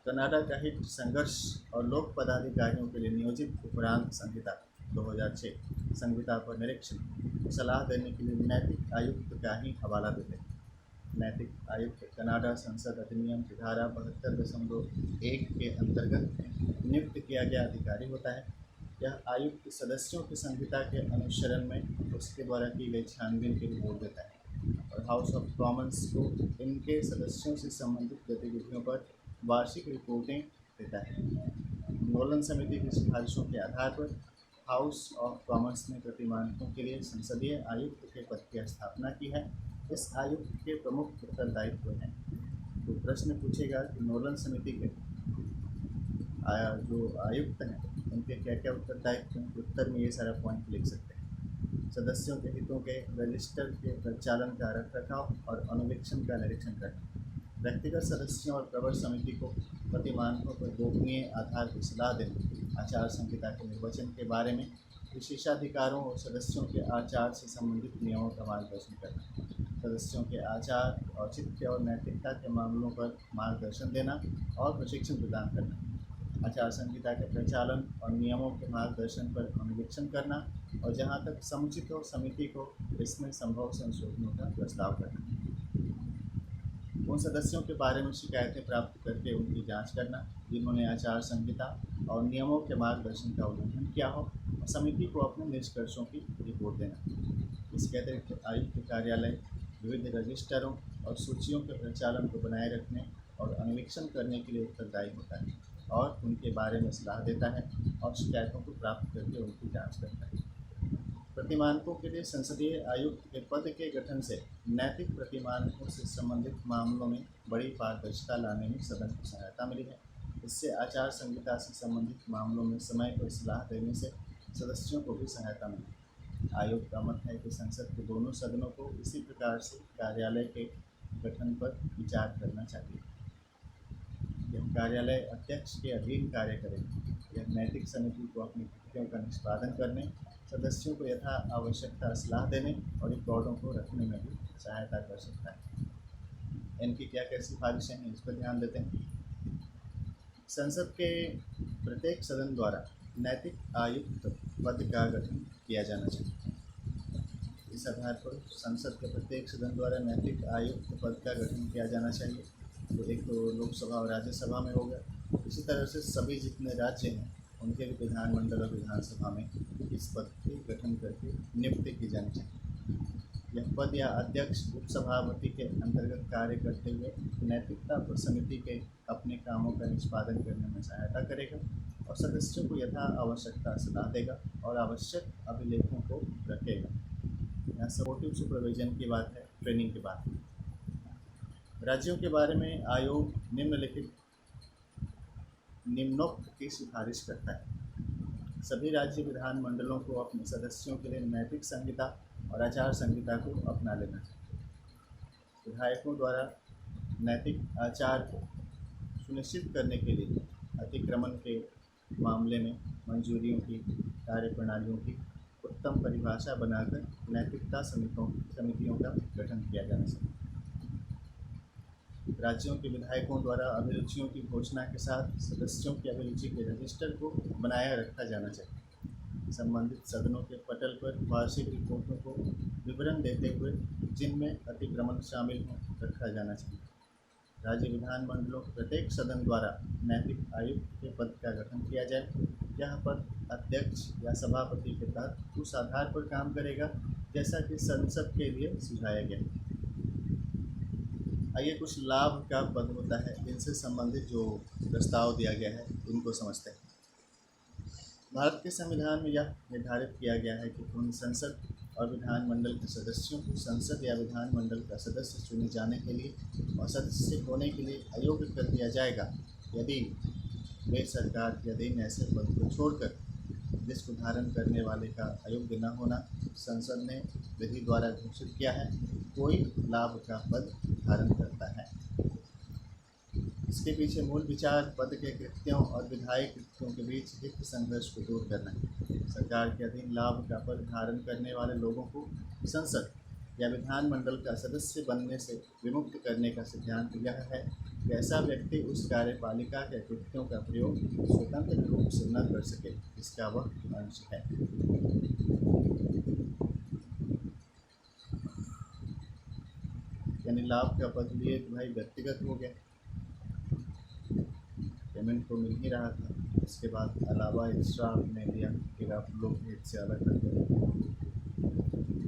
कनाडा का हित संघर्ष और लोक पदाधिकारियों के लिए नियोजित उपरांत संहिता 2006 संहिता पर निरीक्षण सलाह देने के लिए नैतिक आयुक्त का ही हवाला देते हैं। नैतिक आयुक्त कनाडा संसद अधिनियम की धारा 72.1 के अंतर्गत नियुक्त किया गया अधिकारी होता है। यह आयुक्त सदस्यों की संहिता के अनुसरण में उसके द्वारा की गई छानबीन की रिपोर्ट देता है और हाउस ऑफ कॉमन्स को इनके सदस्यों से संबंधित गतिविधियों पर वार्षिक रिपोर्टें देता है। नोलन समिति की सिफारिशों के आधार पर हाउस ऑफ कॉमन्स ने प्रतिमानकों के लिए संसदीय आयुक्त के पद की स्थापना की है। इस आयुक्त के प्रमुख उत्तरदायित्व हैं। तो प्रश्न पूछेगा कि नोलन समिति के जो आयुक्त हैं उनके क्या क्या उत्तरदायित्व हैं। उत्तर में ये सारा पॉइंट लिख सकते हैं। सदस्यों के हितों के रजिस्टर के प्रचालन का रखरखाव और अनुवीक्षण का निरीक्षण करना, व्यक्तिगत सदस्यों और प्रवर समिति को प्रतिमानकों पर गोपनीय आधार पर सलाह देना, आचार संहिता के निर्वचन के बारे में विशेषाधिकारों और सदस्यों के आचार से संबंधित नियमों का मार्गदर्शन करना, सदस्यों के आचार, औचित्य और नैतिकता के मामलों पर मार्गदर्शन देना और प्रशिक्षण प्रदान करना, आचार संहिता के प्रचालन और नियमों के मार्गदर्शन पर अनुवीक्षण करना और जहाँ तक समुचित हो समिति को इसमें संभव संशोधनों का प्रस्ताव करना, उन सदस्यों के बारे में शिकायतें प्राप्त करके उनकी जांच करना जिन्होंने आचार संहिता और नियमों के मार्गदर्शन का उल्लंघन किया हो और समिति को अपने निष्कर्षों की रिपोर्ट देना। इसके अतिरिक्त आयुक्त कार्यालय विविध रजिस्टरों और सूचियों के प्रचालन को बनाए रखने और अनुवीक्षण करने के लिए उत्तरदायी होता है और उनके बारे में सलाह देता है और शिकायतों को प्राप्त करके उनकी जाँच करता है। प्रतिमानकों के लिए संसदीय आयुक्त के पद के गठन से नैतिक प्रतिमानकों से संबंधित मामलों में बड़ी पारदर्शिता लाने में सदन को सहायता मिली है। इससे आचार संहिता से संबंधित मामलों में समय पर सलाह देने से सदस्यों को भी सहायता मिली। आयोग का मत है कि संसद के दोनों सदनों को इसी प्रकार से कार्यालय के गठन पर विचार करना चाहिए। यह कार्यालय अध्यक्ष के अधीन कार्य करेगा। यह नैतिक समिति को अपनी कृत्यों का निष्पादन करने, सदस्यों को यथा आवश्यकता सलाह देने और रिकॉर्डों को रखने में भी सहायता कर सकता है। इनकी क्या क्या सिफारिशें हैं इस पर ध्यान देते हैं। संसद के प्रत्येक सदन द्वारा नैतिक आयुक्त पद का गठन किया जाना चाहिए। इस आधार पर संसद के प्रत्येक सदन द्वारा नैतिक आयुक्त पद का गठन किया जाना चाहिए। तो एक तो लोकसभा और राज्यसभा में हो गया। इसी तरह से सभी जितने राज्य हैं उनके भी विधानमंडल और विधानसभा में इस पद के गठन करके नियुक्ति की जानी चाहिए। यह पद या अध्यक्ष उपसभापति के अंतर्गत कार्य करते हुए नैतिकता पर समिति के अपने कामों का निष्पादन करने में सहायता करेगा और सदस्यों को यथा आवश्यकता सलाह देगा और आवश्यक अभिलेखों को रखेगा। यहाँ सपोर्टिव सुपरविजन की बात है, ट्रेनिंग की बात है। राज्यों के बारे में आयोग निम्नोक्त की सिफारिश करता है। सभी राज्य विधानमंडलों को अपने सदस्यों के लिए नैतिक संहिता और आचार संहिता को अपना लेना चाहिए। विधायकों द्वारा नैतिक आचार को सुनिश्चित करने के लिए अतिक्रमण के मामले में मंजूरियों की कार्यप्रणालियों की उत्तम परिभाषा बनाकर नैतिकता समितियों का गठन किया जाना चाहिए। राज्यों के विधायकों द्वारा अभिरुचियों की घोषणा के साथ सदस्यों की अभिरुचि के रजिस्टर को बनाए रखा जाना चाहिए। संबंधित सदनों के पटल पर वार्षिक रिपोर्टों को विवरण देते हुए जिनमें अतिक्रमण शामिल हों रखा जाना चाहिए। राज्य विधानमंडलों के प्रत्येक सदन द्वारा नैतिक आयुक्त के पद का गठन किया जाए। यह पद अध्यक्ष या सभापति के तहत उस आधार पर काम करेगा जैसा कि संसद के लिए सुझाया गया। आइए कुछ लाभ का पद होता है, इनसे संबंधित जो प्रस्ताव दिया गया है इनको समझते हैं। भारत के संविधान में यह निर्धारित किया गया है कि उन संसद और विधानमंडल के सदस्यों को संसद या विधानमंडल का सदस्य चुने जाने के लिए और सदस्य होने के लिए अयोग्य कर दिया जाएगा यदि वे सरकार के अधीन ऐसे पद को छोड़कर जिसको धारण करने वाले का अयोग्य न होना संसद ने विधि द्वारा घोषित किया है, कोई लाभ का पद धारण करता है। इसके पीछे मूल विचार पद के कृत्यों और विधायी कृत्यों के बीच हित संघर्ष को दूर करना है। सरकार के अधीन लाभ का पद धारण करने वाले लोगों को संसद या विधानमंडल का सदस्य बनने से विमुक्त करने का सिद्धांत यह है कि ऐसा व्यक्ति उस कार्यपालिका के कृत्यों का प्रयोग स्वतंत्र रूप से न कर सके जिसका वह अंश है। यानी लाभ का पद लिए तो भाई व्यक्तिगत हो गया, पेमेंट तो मिल ही रहा था, इसके बाद अलावा एक्स्ट्रा आपने लिया फिर आप लोग हित से अलग कर दिया।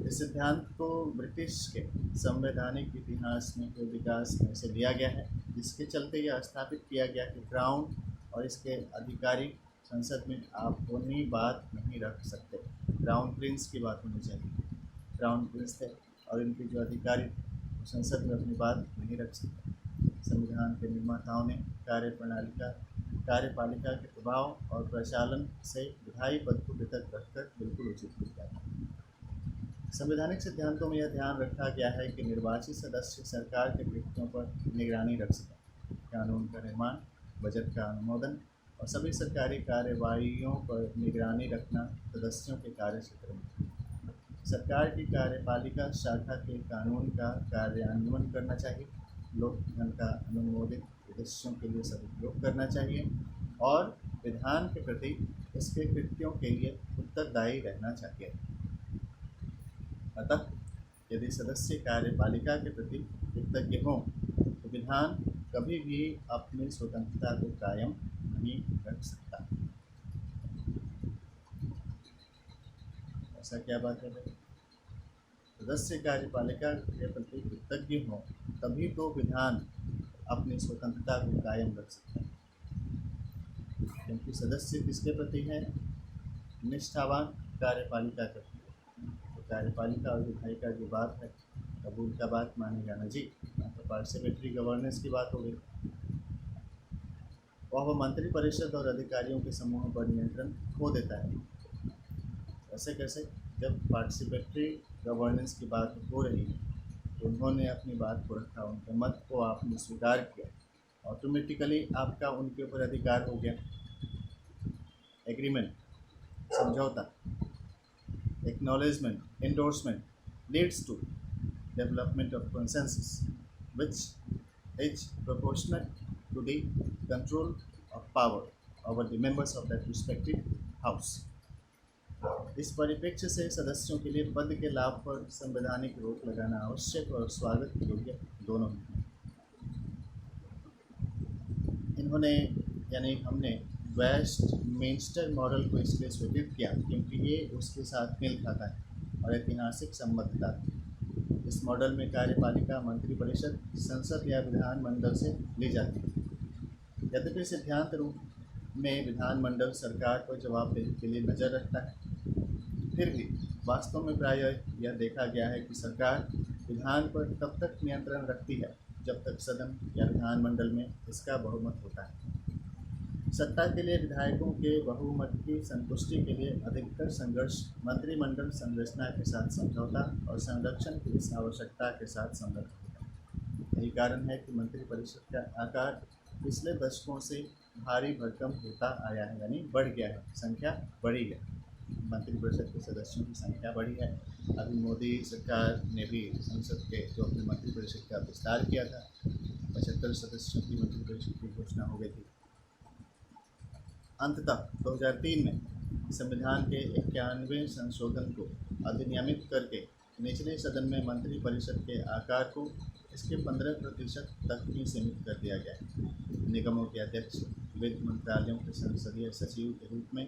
इस सिद्धांत को ब्रिटिश के संवैधानिक इतिहास में के विकास में से लिया गया है, जिसके चलते यह स्थापित किया गया कि क्राउन और इसके अधिकारी संसद में आप अपनी बात नहीं रख सकते। क्राउन प्रिंस की बात होनी चाहिए, क्राउन प्रिंस थे और इनके जो अधिकारी संसद में अपनी बात नहीं रख सकते। संविधान के निर्माताओं ने कार्यपालिका के प्रभाव और प्रचालन से विधायी पद को पृथक रखकर बिल्कुल उचित किया था। संवैधानिक सिद्धांतों में यह ध्यान रखा गया है कि निर्वाचित सदस्य सरकार के कृत्यों पर निगरानी रख सकें, कानून का निर्माण, बजट का अनुमोदन और सभी सरकारी कार्यवाहियों पर निगरानी रखना सदस्यों के कार्य क्षेत्र में। सरकार की कार्यपालिका शाखा के कानून का कार्यान्वयन करना चाहिए, लोकधन का अनुमोदित उद्देश्यों के लिए सदुपयोग करना चाहिए और विधान के प्रति इसके कृत्यों के लिए उत्तरदायी रहना चाहिए। अतः यदि सदस्य कार्यपालिका के प्रति कृतज्ञ हों तो विधान कभी भी अपनी स्वतंत्रता को कायम नहीं रख सकता। ऐसा क्या बात है भाई? सदस्य कार्यपालिका के प्रति कृतज्ञ हों तभी तो विधान अपनी स्वतंत्रता को कायम रख सकता है, क्योंकि सदस्य किसके प्रति है? निष्ठावान कार्यपालिका के प्रति। तो कार्यपालिका और विधायिका की बात है, कबूल का बात मानेगा ना जी। तो पार्टिसिपेटरी गवर्नेंस की बात हो गई। वह मंत्री परिषद और अधिकारियों के समूह पर नियंत्रण खो देता है। ऐसे कैसे? जब पार्टिसिपेटरी गवर्नेंस की बात हो रही है तो उन्होंने अपनी बात को रखा, उनके मत को आपने स्वीकार किया, ऑटोमेटिकली आपका उनके ऊपर अधिकार हो गया। एग्रीमेंट, समझौता, acknowledgement, endorsement leads to development of consensus, which is proportionate to the control of power over the members of that respective house. इस परिप्रेक्ष्य से सदस्यों के लिए पद के लाभ पर संवैधानिक रोक लगाना आवश्यक और स्वागत योग्य दोनों हैं। इन्होंने यानी हमने वेस्टमिंस्टर मॉडल को इसलिए स्वीकृत किया क्योंकि ये उसके साथ मेल खाता है और ऐतिहासिक संबद्धता थी। इस मॉडल में कार्यपालिका मंत्री परिषद, संसद या विधानमंडल से ली जाती है। यद्यपि सिद्धांत रूप में विधानमंडल सरकार पर जवाबदेही के लिए नज़र रखता है, फिर भी वास्तव में प्रायः यह देखा गया है कि सरकार विधान पर तब तक नियंत्रण रखती है जब तक सदन या विधानमंडल में इसका बहुमत होता है। सत्ता के लिए विधायकों के बहुमत की संतुष्टि के लिए अधिकतर संघर्ष मंत्रिमंडल संरचना के साथ समझौता और संरक्षण की इस आवश्यकता के साथ संगत होता है। यही कारण है कि मंत्रिपरिषद का आकार पिछले दशकों से भारी भरकम होता आया है, यानी बढ़ गया है, संख्या बढ़ी है, मंत्रिपरिषद के सदस्यों की संख्या बढ़ी है। अभी मोदी सरकार ने भी संसद के जो अपने मंत्रिपरिषद का विस्तार किया था, 75 सदस्यों की मंत्रिपरिषद की घोषणा हो गई थी। अंततः 2003 में संविधान के 91वें संशोधन को अधिनियमित करके निचले सदन में मंत्रिपरिषद के आकार को इसके 15% तक ही सीमित कर दिया गया है। निगमों के अध्यक्ष, वित्त मंत्रालयों के संसदीय सचिव के रूप में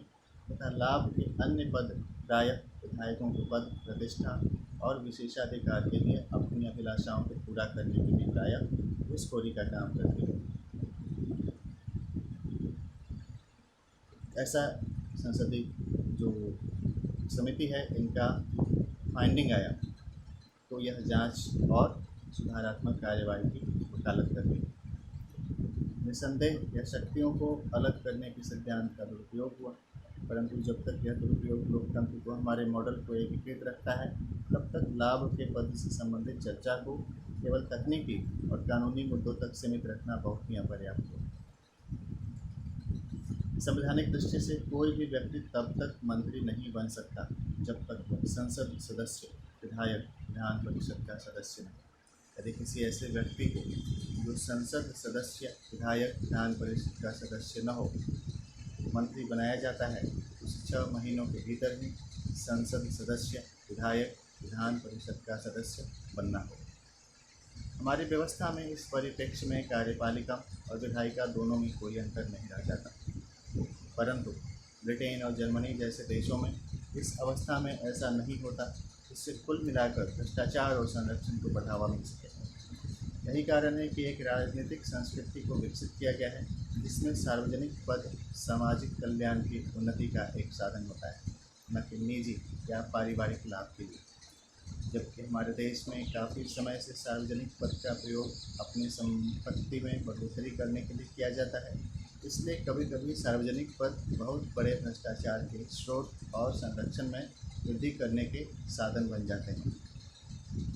तथा लाभ के अन्य पद प्रायः विधायकों के पद, प्रतिष्ठा और विशेषाधिकार के लिए अपनी अभिलाषाओं को पूरा करने के लिए प्रायः घूसखोरी का काम करते हैं। ऐसा संसदीय जो समिति है इनका फाइंडिंग आया तो यह जांच और सुधारात्मक कार्यवाही की वकालत करती है। निसंदेह यह शक्तियों को अलग करने के सिद्धांत का दुरुपयोग हुआ, परंतु जब तक यह दुरुपयोग लोकतंत्र को हमारे मॉडल को एकीकृत रखता है तब तक लाभ के पद से संबंधित चर्चा को केवल तकनीकी और कानूनी मुद्दों तक सीमित रखना बहुत ही अपर्याप्त है। संवैधानिक दृष्टि से कोई भी व्यक्ति तब तक मंत्री नहीं बन सकता जब तक वह संसद सदस्य, विधायक, विधान परिषद का सदस्य नहीं। यदि किसी ऐसे व्यक्ति को जो संसद सदस्य, विधायक, विधान परिषद का सदस्य न हो मंत्री बनाया जाता है तो 6 महीनों के भीतर ही संसद सदस्य, विधायक, विधान परिषद का सदस्य बनना होगा। हमारी व्यवस्था में इस परिप्रेक्ष्य में कार्यपालिका और विधायिका दोनों में कोई अंतर नहीं रह जाता, परंतु ब्रिटेन और जर्मनी जैसे देशों में इस अवस्था में ऐसा नहीं होता, जिससे कुल मिलाकर भ्रष्टाचार और संरक्षण को बढ़ावा मिल सके। यही कारण है कि एक राजनीतिक संस्कृति को विकसित किया गया है जिसमें सार्वजनिक पद सामाजिक कल्याण की उन्नति का एक साधन होता है, न कि निजी या पारिवारिक लाभ के लिए। जबकि हमारे देश में काफ़ी समय से सार्वजनिक पद का प्रयोग अपनी संपत्ति में बढ़ोतरी करने के लिए किया जाता है, इसलिए कभी कभी सार्वजनिक पद बहुत बड़े भ्रष्टाचार के स्रोत और संरक्षण में वृद्धि करने के साधन बन जाते हैं।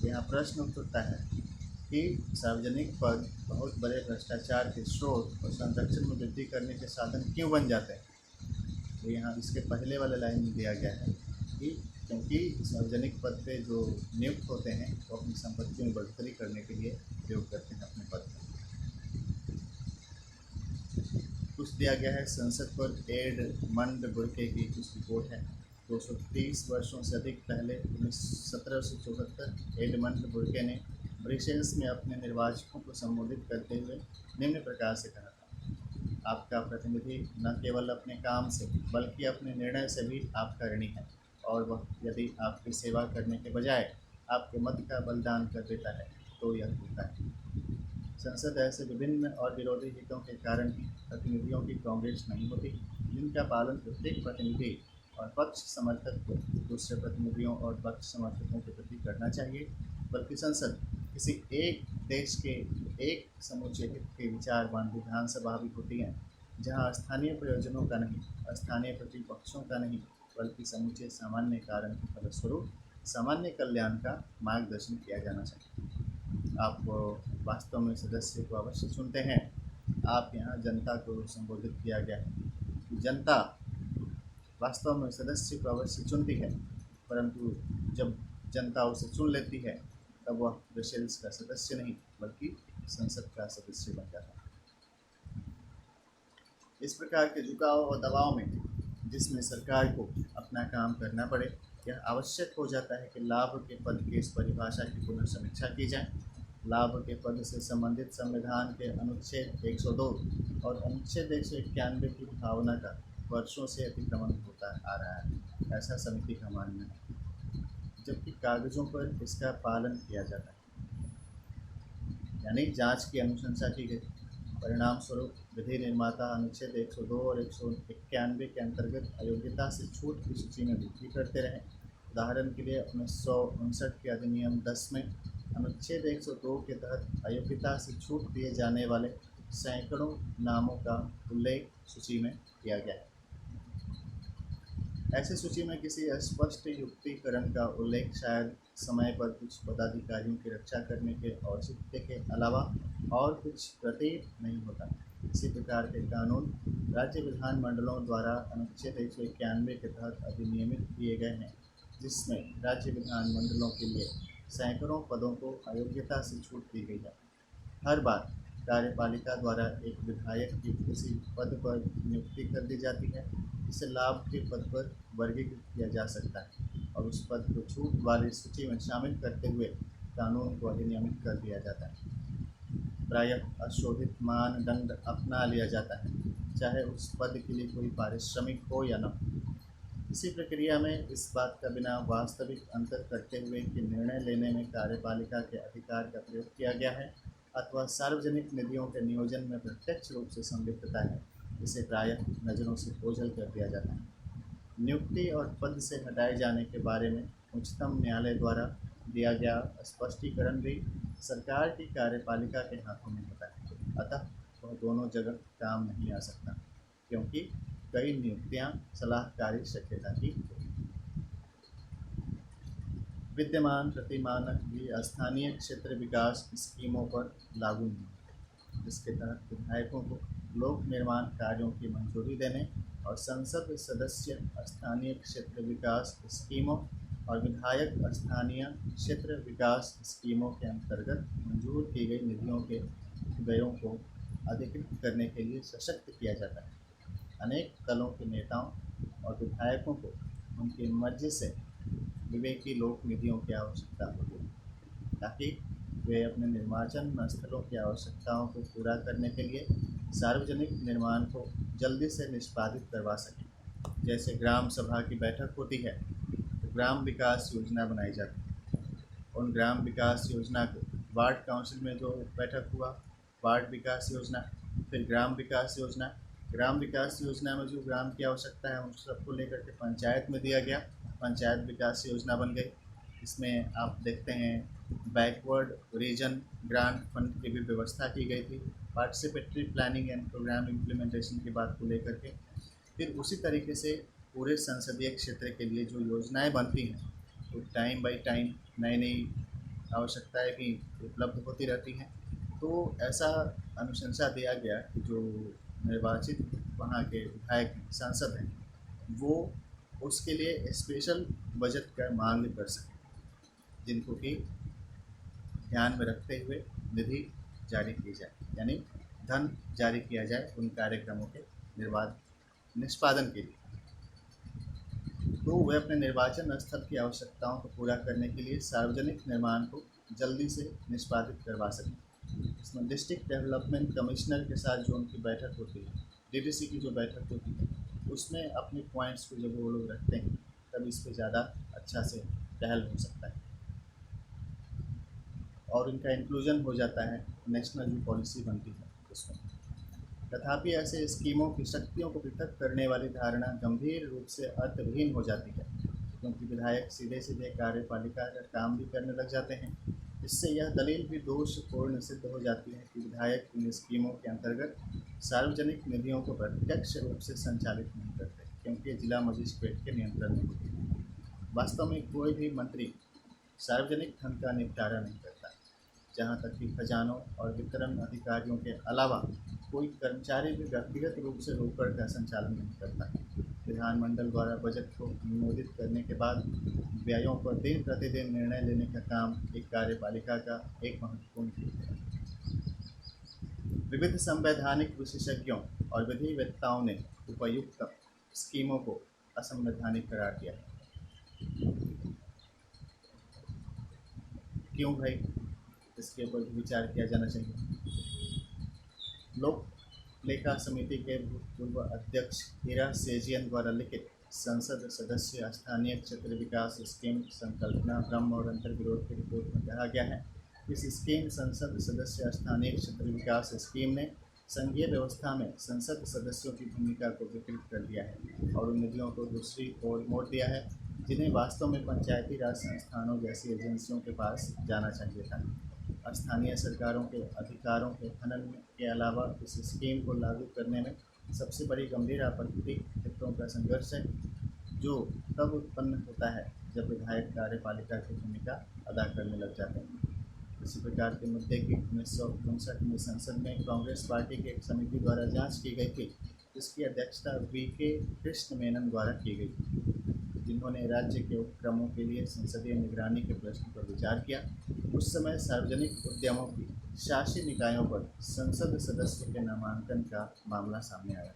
यहाँ प्रश्न उठता है कि सार्वजनिक पद बहुत बड़े भ्रष्टाचार के स्रोत और संरक्षण में वृद्धि करने के साधन क्यों बन जाते हैं। तो यहाँ इसके पहले वाले लाइन में दिया गया है कि क्योंकि सार्वजनिक पद पे जो नियुक्त होते हैं वो अपनी संपत्ति में बढ़ोतरी करने के लिए प्रयोग करते हैं अपने पद का। कुछ दिया गया है संसद पर एडमंड बुर्के की कुछ रिपोर्ट है। 230 वर्षों से अधिक पहले 1774 एडमंड बुर्के ने ब्रिसेल्स में अपने निर्वाचकों को संबोधित करते हुए निम्न प्रकार से कहा था, आपका प्रतिनिधि न केवल अपने काम से बल्कि अपने निर्णय से भी आपका ऋणी है, और वह यदि आपकी सेवा करने के बजाय आपके मत का बलिदान कर देता है तो यह होता है। संसद ऐसे विभिन्न और विरोधी हितों के कारण ही प्रतिनिधियों की कांग्रेस नहीं होती, जिनका पालन प्रत्येक प्रतिनिधि और पक्ष समर्थक को दूसरे प्रतिनिधियों और पक्ष समर्थकों के प्रति करना चाहिए, बल्कि संसद किसी एक देश के एक समूचे हित के विचारवान विधानसभा भी होती है, जहाँ स्थानीय प्रयोजनों का नहीं, स्थानीय प्रतिपक्षों का नहीं, बल्कि समूचे सामान्य कारण के फलस्वरूप सामान्य कल्याण का मार्गदर्शन किया जाना चाहिए। आप वास्तव में सदस्य को अवश्य चुनते हैं। आप यहाँ जनता को संबोधित किया गया है। जनता वास्तव में सदस्य को अवश्य चुनती है, परंतु जब जनता उसे चुन लेती है तब वह ब्रसेल्स का सदस्य नहीं बल्कि संसद का सदस्य बन जाता है। इस प्रकार के झुकाव और दबाव में जिसमें सरकार को अपना काम करना पड़े, यह आवश्यक हो जाता है कि लाभ के पद की इस परिभाषा की पुनर्समीक्षा की जाए। लाभ के पद से संबंधित संविधान के अनुच्छेद 102 और अनुच्छेद 191 की भावना का वर्षों से अतिक्रमण होता आ रहा है, ऐसा समिति का मानना है, जबकि कागजों पर इसका पालन किया जाता है, यानी जांच की अनुशंसा की गई। परिणाम स्वरूप विधि निर्माता अनुच्छेद 102 और 191 के अंतर्गत अयोग्यता से छूट की सूची में वृद्धि करते रहे। उदाहरण के लिए 1959 के अधिनियम 10 में अनुच्छेद 102 के तहत अयोग्यता से छूट दिए जाने वाले सैकड़ों नामों का उल्लेख सूची में किया गया है। ऐसी सूची में किसी स्पष्ट युक्तिकरण का उल्लेख शायद समय पर कुछ पदाधिकारियों की रक्षा करने के औचित्य के अलावा और कुछ प्रतीत नहीं होता। इसी प्रकार के कानून राज्य विधान मंडलों द्वारा अनुच्छेद 191 के तहत अधिनियमित किए गए हैं, जिसमें राज्य विधान मंडलों के लिए सैकड़ों पदों को अयोग्यता से छूट दी गई है। हर बार कार्यपालिका द्वारा एक विधायक की किसी पद पर नियुक्ति कर दी जाती है, जिसे लाभ के पद पर वर्गीकृत किया जा सकता है, और उस पद को छूट वाली सूची में शामिल करते हुए कानून को अधिनियमित कर दिया जाता है। प्रायः अशोधित मानदंड अपना लिया जाता है, चाहे उस पद के लिए कोई पारिश्रमिक हो या न। इसी प्रक्रिया में इस बात का बिना वास्तविक अंतर करते हुए कि निर्णय लेने में कार्यपालिका के अधिकार का प्रयोग किया गया है अथवा सार्वजनिक निधियों के नियोजन में प्रत्यक्ष रूप से संलिप्तता है, इसे प्रायः नज़रों से ओझल कर दिया जाता है। नियुक्ति और पद से हटाए जाने के बारे में उच्चतम न्यायालय द्वारा दिया गया स्पष्टीकरण भी सरकार की कार्यपालिका के हाथों में होता है, अतः वह दोनों जगह काम नहीं आ सकता, क्योंकि कई नियुक्तियां सलाहकारी शक्यता की विद्यमान प्रतिमानक भी स्थानीय क्षेत्र विकास स्कीमों पर लागू नहीं होते, जिसके तहत विधायकों को लोक निर्माण कार्यों की मंजूरी देने और संसद सदस्य स्थानीय क्षेत्र विकास स्कीमों और विधायक स्थानीय क्षेत्र विकास स्कीमों के अंतर्गत मंजूर की गई निधियों के व्ययों को अधिकृत करने के लिए सशक्त किया जाता है। अनेक दलों के नेताओं और विधायकों को उनकी मर्जी से विवेकी लोक निधियों की आवश्यकता होती है, ताकि वे अपने निर्वाचन स्थलों की आवश्यकताओं को पूरा करने के लिए सार्वजनिक निर्माण को जल्दी से निष्पादित करवा सकें। जैसे ग्राम सभा की बैठक होती है तो ग्राम विकास योजना बनाई जाती है। उन ग्राम विकास योजना को वार्ड काउंसिल में जो बैठक हुआ, वार्ड विकास योजना, फिर ग्राम विकास योजना में जो ग्राम की आवश्यकता है उन सबको लेकर के पंचायत में दिया गया, पंचायत विकास योजना बन गई। इसमें आप देखते हैं बैकवर्ड रीजन ग्रांट फंड की भी व्यवस्था की गई थी, participatory planning and programme implementation की बात को लेकर के। फिर उसी तरीके से पूरे संसदीय क्षेत्र के लिए जो योजनाएं बनती हैं वो टाइम बाय टाइम नई नई आवश्यकताएं भी उपलब्ध होती रहती हैं। तो ऐसा अनुशंसा दिया गया कि जो निर्वाचित वहाँ के विधायक सांसद हैं वो उसके लिए स्पेशल बजट का मांग कर सकें, जिनको कि ध्यान में रखते हुए निधि जारी की जाए, यानी धन जारी किया जाए उन कार्यक्रमों के निष्पादन के लिए। तो वे अपने निर्वाचन स्थल की आवश्यकताओं को पूरा करने के लिए सार्वजनिक निर्माण को जल्दी से निष्पादित करवा सकें। इसमें डिस्ट्रिक्ट डेवलपमेंट कमिश्नर के साथ जो उनकी बैठक होती है, डीडीसी की जो बैठक होती है, उसमें अपने पॉइंट्स को जब वो लोग रखते हैं तब इस पर ज़्यादा अच्छा से पहल हो सकता है और इनका इंक्लूजन हो जाता है, नेशनल जो पॉलिसी बनती है उसमें। तथापि ऐसे स्कीमों की शक्तियों को पृथक करने वाली धारणा गंभीर रूप से अर्थहीन हो जाती है, क्योंकि विधायक सीधे सीधे कार्यपालिका का काम भी करने लग जाते हैं। इससे यह दलील भी दोषपूर्ण सिद्ध हो जाती है कि विधायक इन स्कीमों के अंतर्गत सार्वजनिक निधियों को प्रत्यक्ष रूप से संचालित नहीं करते, क्योंकि जिला मजिस्ट्रेट के नियंत्रण में होती है। वास्तव में कोई भी मंत्री सार्वजनिक धन का निपटारा नहीं करता। जहाँ तक कि खजानों और वितरण अधिकारियों के अलावा कोई कर्मचारी भी व्यक्तिगत रूप से रोकड़ का संचालन नहीं करता। विधानमंडल द्वारा बजट को अनुमोदित करने के बाद व्ययों पर दिन प्रतिदिन निर्णय लेने का काम एक कार्यपालिका का एक महत्वपूर्ण क्षेत्र है। विविध संवैधानिक विशेषज्ञों और विधिवेत्ताओं ने उपयुक्त स्कीमों को असंवैधानिक करार दिया है। क्यों भाई? इसके ऊपर विचार किया जाना चाहिए। लोक लेखा समिति के भूतपूर्व अध्यक्ष हीरा सेजियन द्वारा लिखित संसद सदस्य स्थानीय क्षेत्र विकास स्कीम संकल्पना ब्रह्म और अंतर्विरोध की रिपोर्ट में कहा गया है। इस स्कीम संसद सदस्य स्थानीय क्षेत्र विकास स्कीम ने संघीय व्यवस्था में संसद सदस्यों की भूमिका को विकृत कर दिया है और उन निधियों को दूसरी ओर मोड़ दिया है जिन्हें वास्तव में पंचायती राज संस्थानों जैसी एजेंसियों के पास जाना चाहिए था। स्थानीय सरकारों के अधिकारों के हनन के अलावा इस स्कीम को लागू करने में सबसे बड़ी गंभीर आपत्ति हितों का संघर्ष है, जो तब उत्पन्न होता है जब विधायक कार्यपालिका की भूमिका अदा करने लग जाते हैं। इसी प्रकार के मुद्दे की 1959 में संसद में कांग्रेस पार्टी की एक समिति द्वारा जांच की गई थी, जिसकी अध्यक्षता वीके कृष्ण मेनन द्वारा की गई थी, जिन्होंने राज्य के उपक्रमों के लिए संसदीय निगरानी के प्रश्न पर विचार किया। उस समय सार्वजनिक उद्यमों की शासी निकायों पर संसद सदस्य के नामांकन का मामला सामने आया।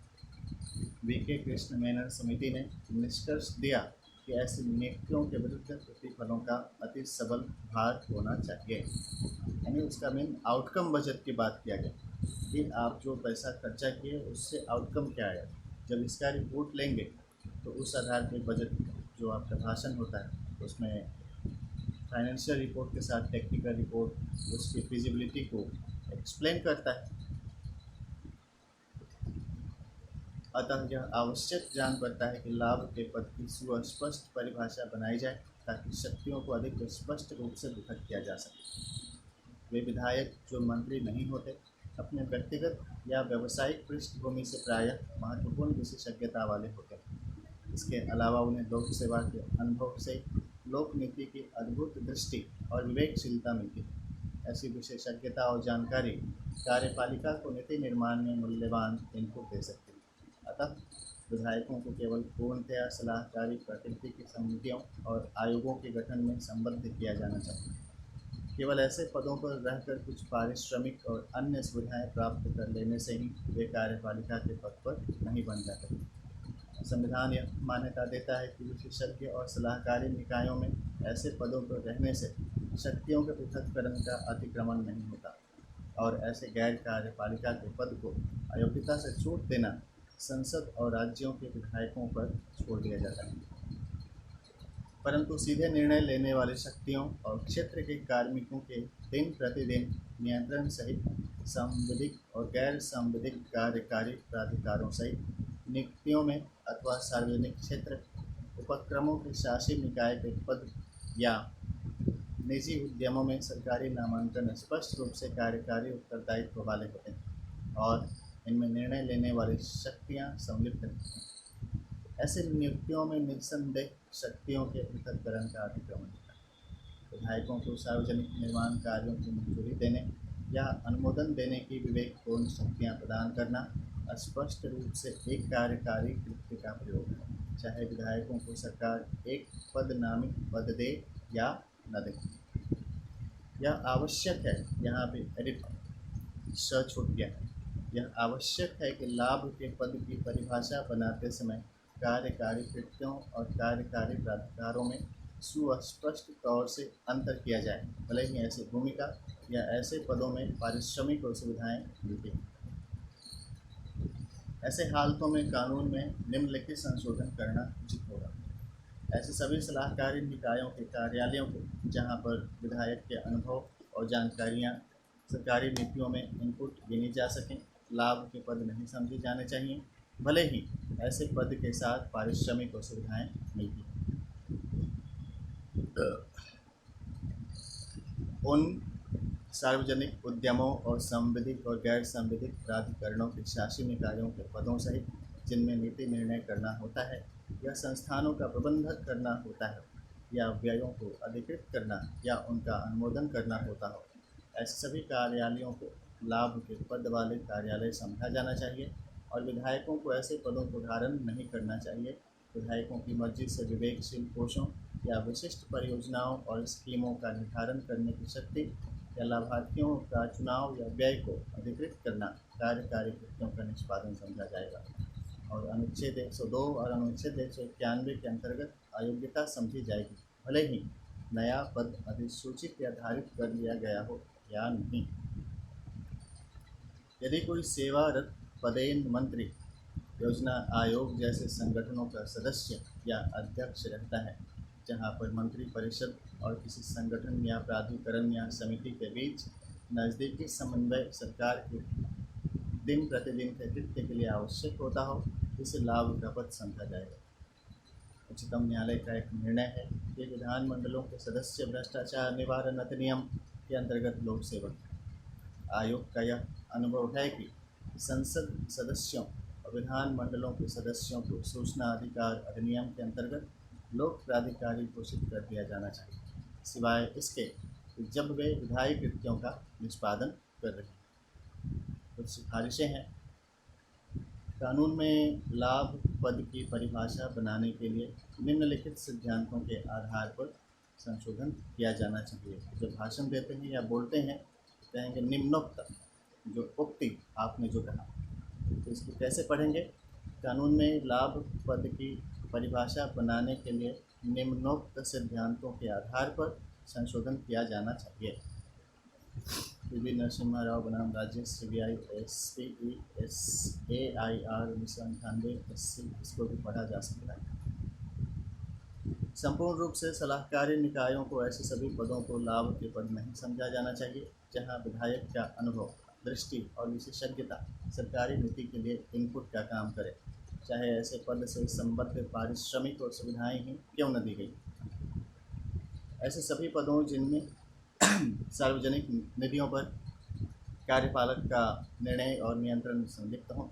वीके कृष्ण मेनन समिति ने निष्कर्ष दिया कि ऐसी नियुक्तियों के विरुद्ध प्रतिफलों का अति सबल भार होना चाहिए, यानी उसका मेन आउटकम बजट की बात किया गया कि आप जो पैसा खर्चा किए उससे आउटकम क्या आया। जब इसका रिपोर्ट लेंगे तो उस आधार पर बजट जो आपका भाषण होता है उसमें फाइनेंशियल रिपोर्ट के साथ टेक्निकल रिपोर्ट उसकी फिजिबिलिटी को एक्सप्लेन करता है। अतः यह आवश्यक जान पड़ता है कि लाभ के पद की सुस्पष्ट परिभाषा बनाई जाए ताकि शक्तियों को अधिक स्पष्ट रूप से पृथक किया जा सके। वे विधायक जो मंत्री नहीं होते अपने व्यक्तिगत या व्यावसायिक पृष्ठभूमि से प्रायः महत्वपूर्ण विशेषज्ञता वाले होते हैं। इसके अलावा उन्हें लोक सेवा के अनुभव से लोक नीति की अद्भुत दृष्टि और विवेकशीलता मिलती है। ऐसी विशेषज्ञता और जानकारी कार्यपालिका को नीति निर्माण में मूल्यवान इनपुट दे सकती है। अतः विधायकों को केवल पूर्णतया सलाहकारी प्रकृति की समितियों और आयोगों के गठन में संबद्ध किया जाना चाहिए। केवल ऐसे पदों पर रहकर कुछ पारिश्रमिक और अन्य सुविधाएं प्राप्त कर लेने से ही वे कार्यपालिका के पद पर नहीं बन जाते। संविधान यह मान्यता देता है कि विशेषज्ञ और सलाहकारी निकायों में ऐसे पदों पर रहने से शक्तियों के पृथक्करण का अतिक्रमण नहीं होता और ऐसे गैर कार्यपालिका के पद को अयोग्यता से छूट देना संसद और राज्यों के विधायकों पर छोड़ दिया जाता है। परंतु सीधे निर्णय लेने वाली शक्तियों और क्षेत्र के कार्मिकों के दिन प्रतिदिन नियंत्रण सहित संविधिक और गैर संविधिक कार्यकारी प्राधिकारों सहित नियुक्तियों में अथवा सार्वजनिक क्षेत्र उपक्रमों के शासी निकाय के पद या निजी उद्यमों में सरकारी नामांकन स्पष्ट रूप से कार्यकारी उत्तरदायित्व वाले होते हैं और इनमें निर्णय लेने वाली शक्तियां सम्मिलित रहती हैं। ऐसे नियुक्तियों में निस्संदेह शक्तियों के पृथक्करण का अतिक्रमण होता है। विधायकों को सार्वजनिक निर्माण कार्यों की मंजूरी देने या अनुमोदन देने की विवेकपूर्ण शक्तियां प्रदान करना स्पष्ट रूप से एक कार्यकारी कृत्य का प्रयोग है, चाहे विधायकों को सरकार एक पद नामित पद दे या न दे। यह आवश्यक है, यहाँ पे एडिट स छूट गया है। यह आवश्यक है कि लाभ के पद की परिभाषा बनाते समय कार्यकारी कृत्यों और कार्यकारी प्राधिकारों में सुस्पष्ट तौर से अंतर किया जाए, भले ही ऐसी भूमिका या ऐसे पदों में पारिश्रमिक और सुविधाएं मिलती हैं। ऐसे हालतों में कानून में निम्नलिखित संशोधन करना उचित होगा। ऐसे सभी सलाहकारी निकायों के कार्यालयों को जहां पर विधायक के अनुभव और जानकारियां सरकारी नीतियों में इनपुट गिनी जा सकें, लाभ के पद नहीं समझे जाने चाहिए, भले ही ऐसे पद के साथ पारिश्रमिक और सुविधाएं मिलती हैं। उन सार्वजनिक उद्यमों और संविधिक और गैर संविधिक प्राधिकरणों के शासी निकायों के पदों सहित जिनमें नीति निर्णय करना होता है या संस्थानों का प्रबंधन करना होता है या व्ययों को अधिकृत करना या उनका अनुमोदन करना होता हो, ऐसे सभी कार्यालयों को लाभ के पद वाले कार्यालय समझा जाना चाहिए और विधायकों को ऐसे पदों को धारण नहीं करना चाहिए। विधायकों की मर्जी से विवेकशील कोषों या विशिष्ट परियोजनाओं और स्कीमों का निर्धारण करने की शक्ति या लाभार्थियों का चुनाव या व्यय को अधिकृत करना कार्यकारी कृत्यों का निष्पादन समझा जाएगा और अनुच्छेद 102 और अनुच्छेद 191 के अंतर्गत अयोग्यता समझी जाएगी, भले ही नया पद अधिसूचित या धारित कर लिया गया हो या नहीं। यदि कोई सेवारत पदेन मंत्री, योजना आयोग जैसे संगठनों का सदस्य या अध्यक्ष रहता है, जहां पर मंत्री परिषद और किसी संगठन या प्राधिकरण या समिति के बीच नज़दीकी समन्वय सरकार के दिन प्रतिदिन के कृत्य के लिए आवश्यक होता हो, इसे लाभ का पद समझा जाएगा। उच्चतम न्यायालय का एक निर्णय है कि विधानमंडलों के सदस्य भ्रष्टाचार निवारण अधिनियम के अंतर्गत लोक सेवक हैं। आयोग का यह अनुभव है कि संसद सदस्यों और विधानमंडलों के सदस्यों को सूचना अधिकार अधिनियम के अंतर्गत लोक प्राधिकारी घोषित कर दिया जाना चाहिए, सिवाय इसके कि जब वे विधायी कृत्यों का निष्पादन कर रहे हैं। कुछ सिफारिशें हैं। कानून में लाभ पद की परिभाषा बनाने के लिए निम्नलिखित सिद्धांतों के आधार पर संशोधन किया जाना चाहिए। जब भाषण देते हैं या बोलते हैं तो कहेंगे निम्नोक्त, जो उक्ति आपने जो कहा, तो इसको कैसे पढ़ेंगे? कानून में लाभ पद की परिभाषा बनाने के लिए निम्नोक्त सिद्धांतों के आधार पर संशोधन किया जाना चाहिए। पी नरसिम्हा राव बनाम राज्य CBI SPE SAIR 1998 SC, इसको भी पढ़ा जा सकता है। संपूर्ण रूप से सलाहकारी निकायों को ऐसे सभी पदों को लाभ के पद नहीं समझा जाना चाहिए जहां विधायक का अनुभव, दृष्टि और विशेषज्ञता सरकारी नीति के लिए इनपुट का काम करे, चाहे ऐसे पद से संबद्ध पारिश्रमिक और सुविधाएं ही क्यों न दी गई। ऐसे सभी पदों जिनमें सार्वजनिक निधियों पर कार्यपालक का निर्णय और नियंत्रण संलिप्त हों,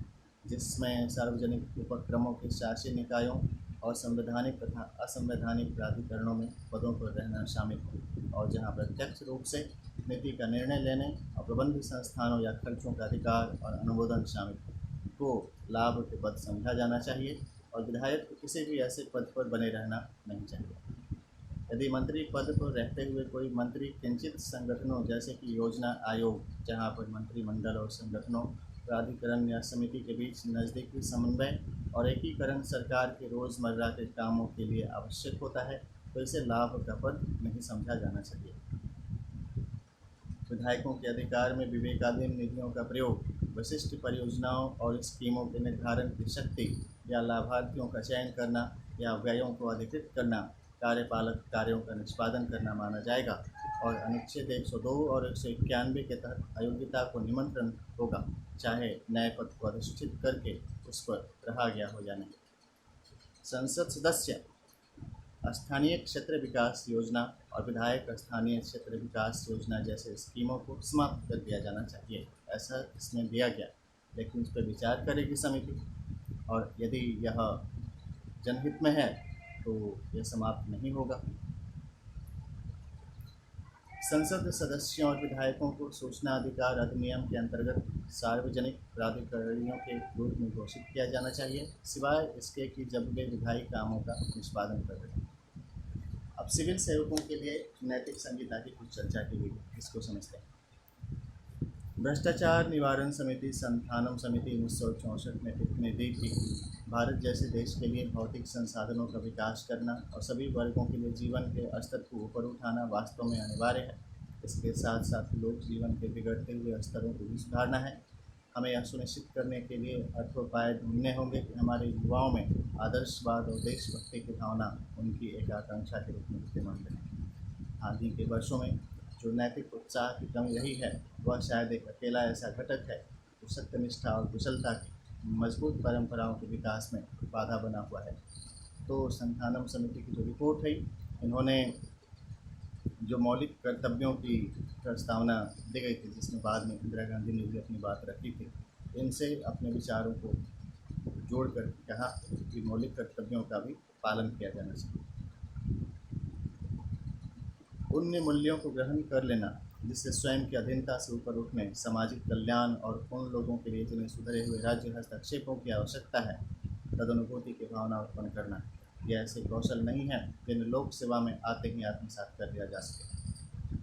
जिसमें सार्वजनिक उपक्रमों के शासी निकायों और संवैधानिक तथा असंवैधानिक प्राधिकरणों में पदों पर रहना शामिल हो और जहां प्रत्यक्ष रूप से नीति का निर्णय लेने और प्रबंध संस्थानों या खर्चों का अधिकार और अनुमोदन शामिल को लाभ के पद समझा जाना चाहिए और विधायक को किसी भी ऐसे पद पर बने रहना नहीं चाहिए। यदि मंत्री पद पर रहते हुए कोई मंत्री किंचित संगठनों जैसे कि योजना आयोग, जहां पर मंत्रिमंडल और संगठनों, प्राधिकरण या समिति के बीच नज़दीकी समन्वय और एकीकरण सरकार के रोज़मर्रा के कामों के लिए आवश्यक होता है, तो इसे लाभ का पद नहीं समझा जाना चाहिए। विधायकों के अधिकार में विवेकाधीन निधियों का प्रयोग, विशिष्ट परियोजनाओं और स्कीमों के निर्धारण की शक्ति या लाभार्थियों का चयन करना या व्ययों को अधिकृत करना कार्यपालक कार्यों का निष्पादन करना माना जाएगा और अनुच्छेद 102 और 191 के तहत अयोग्यता को निमंत्रण होगा, चाहे नए पद को अधिसूचित करके उस पर रहा गया हो या नहीं। संसद सदस्य स्थानीय क्षेत्र विकास योजना और विधायक स्थानीय क्षेत्र विकास योजना जैसे स्कीमों को समाप्त कर दिया जाना चाहिए, ऐसा इसमें दिया गया। लेकिन इस पर विचार करेगी समिति और यदि यह जनहित में है तो यह समाप्त नहीं होगा। संसद सदस्यों और विधायकों को सूचना अधिकार अधिनियम के अंतर्गत सार्वजनिक प्राधिकारियों के रूप में घोषित किया जाना चाहिए, सिवाय इसके कि जब वे विधायी कामों का निष्पादन कर रहे हैं। अब सिविल सेवकों के लिए नैतिक संहिता की कुछ चर्चा की गई, इसको समझते हैं। भ्रष्टाचार निवारण समिति संथानम समिति 1964 ने टिप्पणी दी थी, भारत जैसे देश के लिए भौतिक संसाधनों का विकास करना और सभी वर्गों के लिए जीवन के स्तर को ऊपर उठाना वास्तव में अनिवार्य है। इसके साथ साथ लोक जीवन के बिगड़ते हुए स्तरों को भी सुधारना है। हमें यह सुनिश्चित करने के लिए अर्थोपाय ढूंढने होंगे कि हमारे युवाओं में आदर्शवाद और देशभक्ति की भावना उनकी एक आकांक्षा के रूप में विद्यमान रहे। हाल ही के वर्षों में जो नैतिक उत्साह की कमी रही है वह शायद एक अकेला ऐसा घटक है जो सत्यनिष्ठा और कुशलता की मजबूत परंपराओं के विकास में बाधा बना हुआ है। तो संथानम समिति की जो रिपोर्ट है, इन्होंने जो मौलिक कर्तव्यों की प्रस्तावना दी गई थी, जिसमें बाद में इंदिरा गांधी ने भी अपनी बात रखी थी, इनसे अपने विचारों को जोड़कर कहा कि मौलिक कर्तव्यों का भी पालन किया जाना चाहिए। उन मूल्यों को ग्रहण कर लेना जिससे स्वयं की अधीनता से ऊपर उठने, सामाजिक कल्याण और उन लोगों के लिए जिन्हें सुधरे हुए राज्य हस्तक्षेपों की आवश्यकता है, तदनुभूति की भावना उत्पन्न करना, ये ऐसे कौशल नहीं है जिन्हें लोक सेवा में आते ही आत्मसात कर लिया जा सके।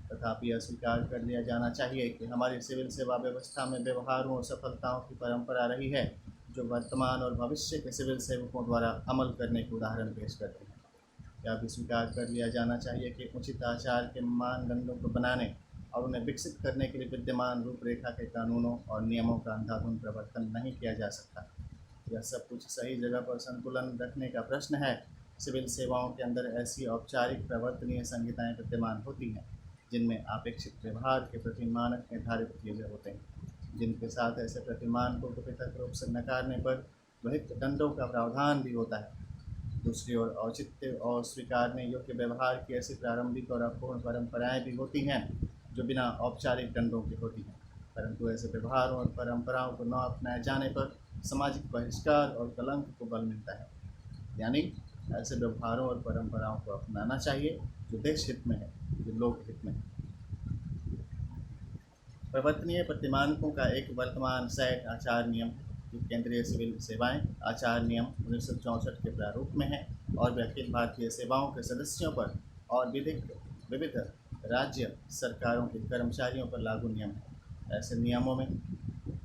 तथापि यह स्वीकार कर लिया जाना चाहिए कि हमारी सिविल सेवा व्यवस्था में व्यवहारों और सफलताओं की परंपरा रही है जो वर्तमान और भविष्य के सिविल सेवकों द्वारा अमल करने के उदाहरण पेश करते हैं। यह भी स्वीकार कर लिया जाना चाहिए कि उचित आचार के मानदंडों को बनाने और उन्हें विकसित करने के लिए विद्यमान रूपरेखा के कानूनों और नियमों का अंधाधुंध प्रवर्तन नहीं किया जा सकता। यह सब कुछ सही जगह पर संतुलन रखने का प्रश्न है। सिविल सेवाओं के अंदर ऐसी औपचारिक प्रवर्तनीय संहिताएं विद्यमान होती हैं जिनमें अपेक्षित व्यवहार के प्रति मानक निर्धारित किए गए होते हैं, जिनके साथ ऐसे प्रतिमान को पृथक रूप से नकारने पर विहित दंडों का प्रावधान भी होता है। दूसरी ओर औचित्य और स्वीकारने योग्य व्यवहार की ऐसी प्रारंभिक और अपूर्ण परंपराएं भी होती हैं जो बिना औपचारिक दंडों की होती हैं, परंतु ऐसे व्यवहारों और परंपराओं को न अपनाए जाने पर सामाजिक बहिष्कार और कलंक को बल मिलता है। यानी ऐसे व्यवहारों और परंपराओं को अपनाना चाहिए जो देश हित में है, जो लोक हित में है। प्रवर्तनीय प्रतिमानकों का एक वर्तमान सेट आचार नियम जो केंद्रीय सिविल सेवाएं आचार नियम 1964 के प्रारूप में है और वे अखिल भारतीय सेवाओं के सदस्यों पर और विविध राज्य सरकारों के कर्मचारियों पर लागू नियम है। ऐसे नियमों में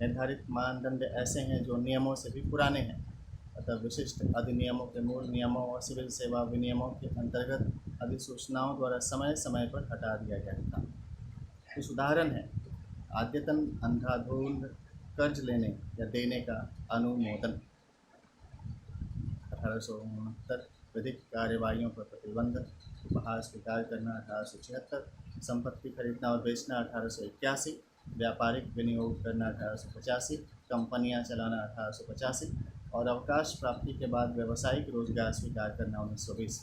निर्धारित मानदंड ऐसे हैं जो नियमों से भी पुराने हैं, अतः विशिष्ट अधिनियमों के मूल नियमों और सिविल सेवा विनियमों के अंतर्गत अधिसूचनाओं द्वारा समय समय पर हटा दिया गया था। कुछ उदाहरण हैं: आद्यतन अंधाधुंध कर्ज लेने या देने का अनुमोदन, 1869, विधिक कार्यवाहियों पर प्रतिबंध, उपहार स्वीकार करना 1876, संपत्ति खरीदना और बेचना 1881, व्यापारिक विनियोग करना 1885, कंपनियां चलाना 1885 और अवकाश प्राप्ति के बाद व्यावसायिक रोजगार स्वीकार करना 1920।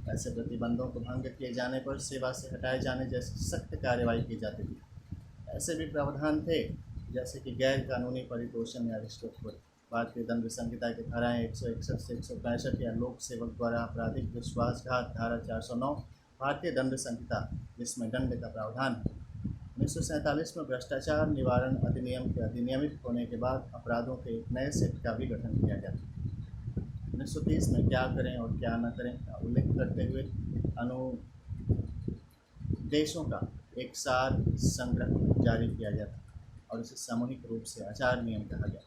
ऐसे प्रतिबंधों को भंग किए जाने पर सेवा से हटाए जाने जैसी सख्त कार्रवाई की जाती थी। ऐसे भी प्रावधान थे जैसे कि गैर कानूनी परितोषण या रिश्वतखोरी। भारतीय दंड संहिता की धाराएं 161 से 165 या लोक सेवक द्वारा आपराधिक विश्वासघात धारा 409 भारतीय दंड संहिता, जिसमें दंड का प्रावधान है। 1947 में भ्रष्टाचार निवारण अधिनियम के अधिनियमित होने के बाद अपराधों के एक नए सेट का भी गठन किया गया। 1930 में क्या करें और क्या न करें का उल्लेख करते हुए अनुदेशों का एक सार संग्रह जारी किया गया था और इसे सामूहिक रूप से आचार नियम कहा गया।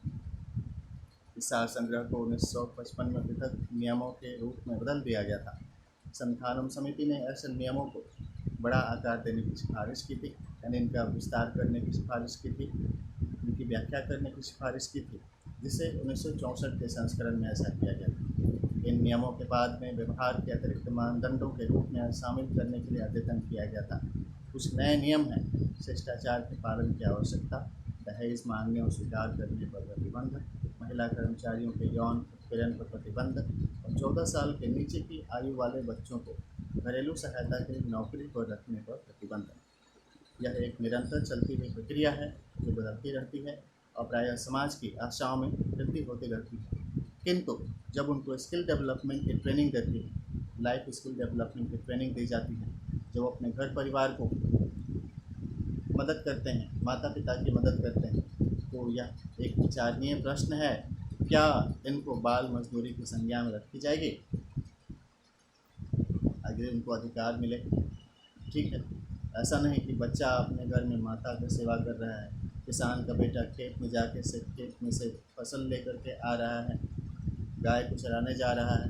इस सार संग्रह को 1955 में पृथक नियमों के रूप में बदल दिया गया था। संथानम समिति ने ऐसे नियमों को बड़ा आकार देने की सिफारिश की थी यानी इनका विस्तार करने की सिफारिश की थी, इनकी व्याख्या करने की सिफारिश की थी, जिसे 1964 के संस्करण में ऐसा किया गया था। इन नियमों के बाद में व्यवहार के अतिरिक्त मानदंडों के रूप में शामिल करने के लिए अद्यतन किया गया था। कुछ नए नियम हैं: शिष्टाचार के पालन की आवश्यकता, दहेज मांगने और स्वीकार करने पर प्रतिबंध, महिला कर्मचारियों के यौन उत्पीड़न पर प्रतिबंध और 14 साल के नीचे की आयु वाले बच्चों को घरेलू सहायता के लिए नौकरी पर रखने पर प्रतिबंध। यह एक निरंतर चलती हुई प्रक्रिया है जो बदलती रहती है और प्रायः समाज की आशाओं में वृद्धि होती रहती है। किंतु जब उनको स्किल डेवलपमेंट की ट्रेनिंग देती है, लाइफ स्किल डेवलपमेंट की ट्रेनिंग दी जाती है, जब वो अपने घर परिवार को मदद करते हैं, माता पिता की मदद करते हैं, तो यह एक विचारणीय प्रश्न है, क्या इनको बाल मजदूरी की संज्ञा में रखी जाएगी? अगर इनको अधिकार मिले, ठीक है। ऐसा नहीं कि बच्चा अपने घर में माता की सेवा कर रहा है, किसान का बेटा खेत में जाके से खेत में से फसल लेकर के आ रहा है, गाय को चराने जा रहा है,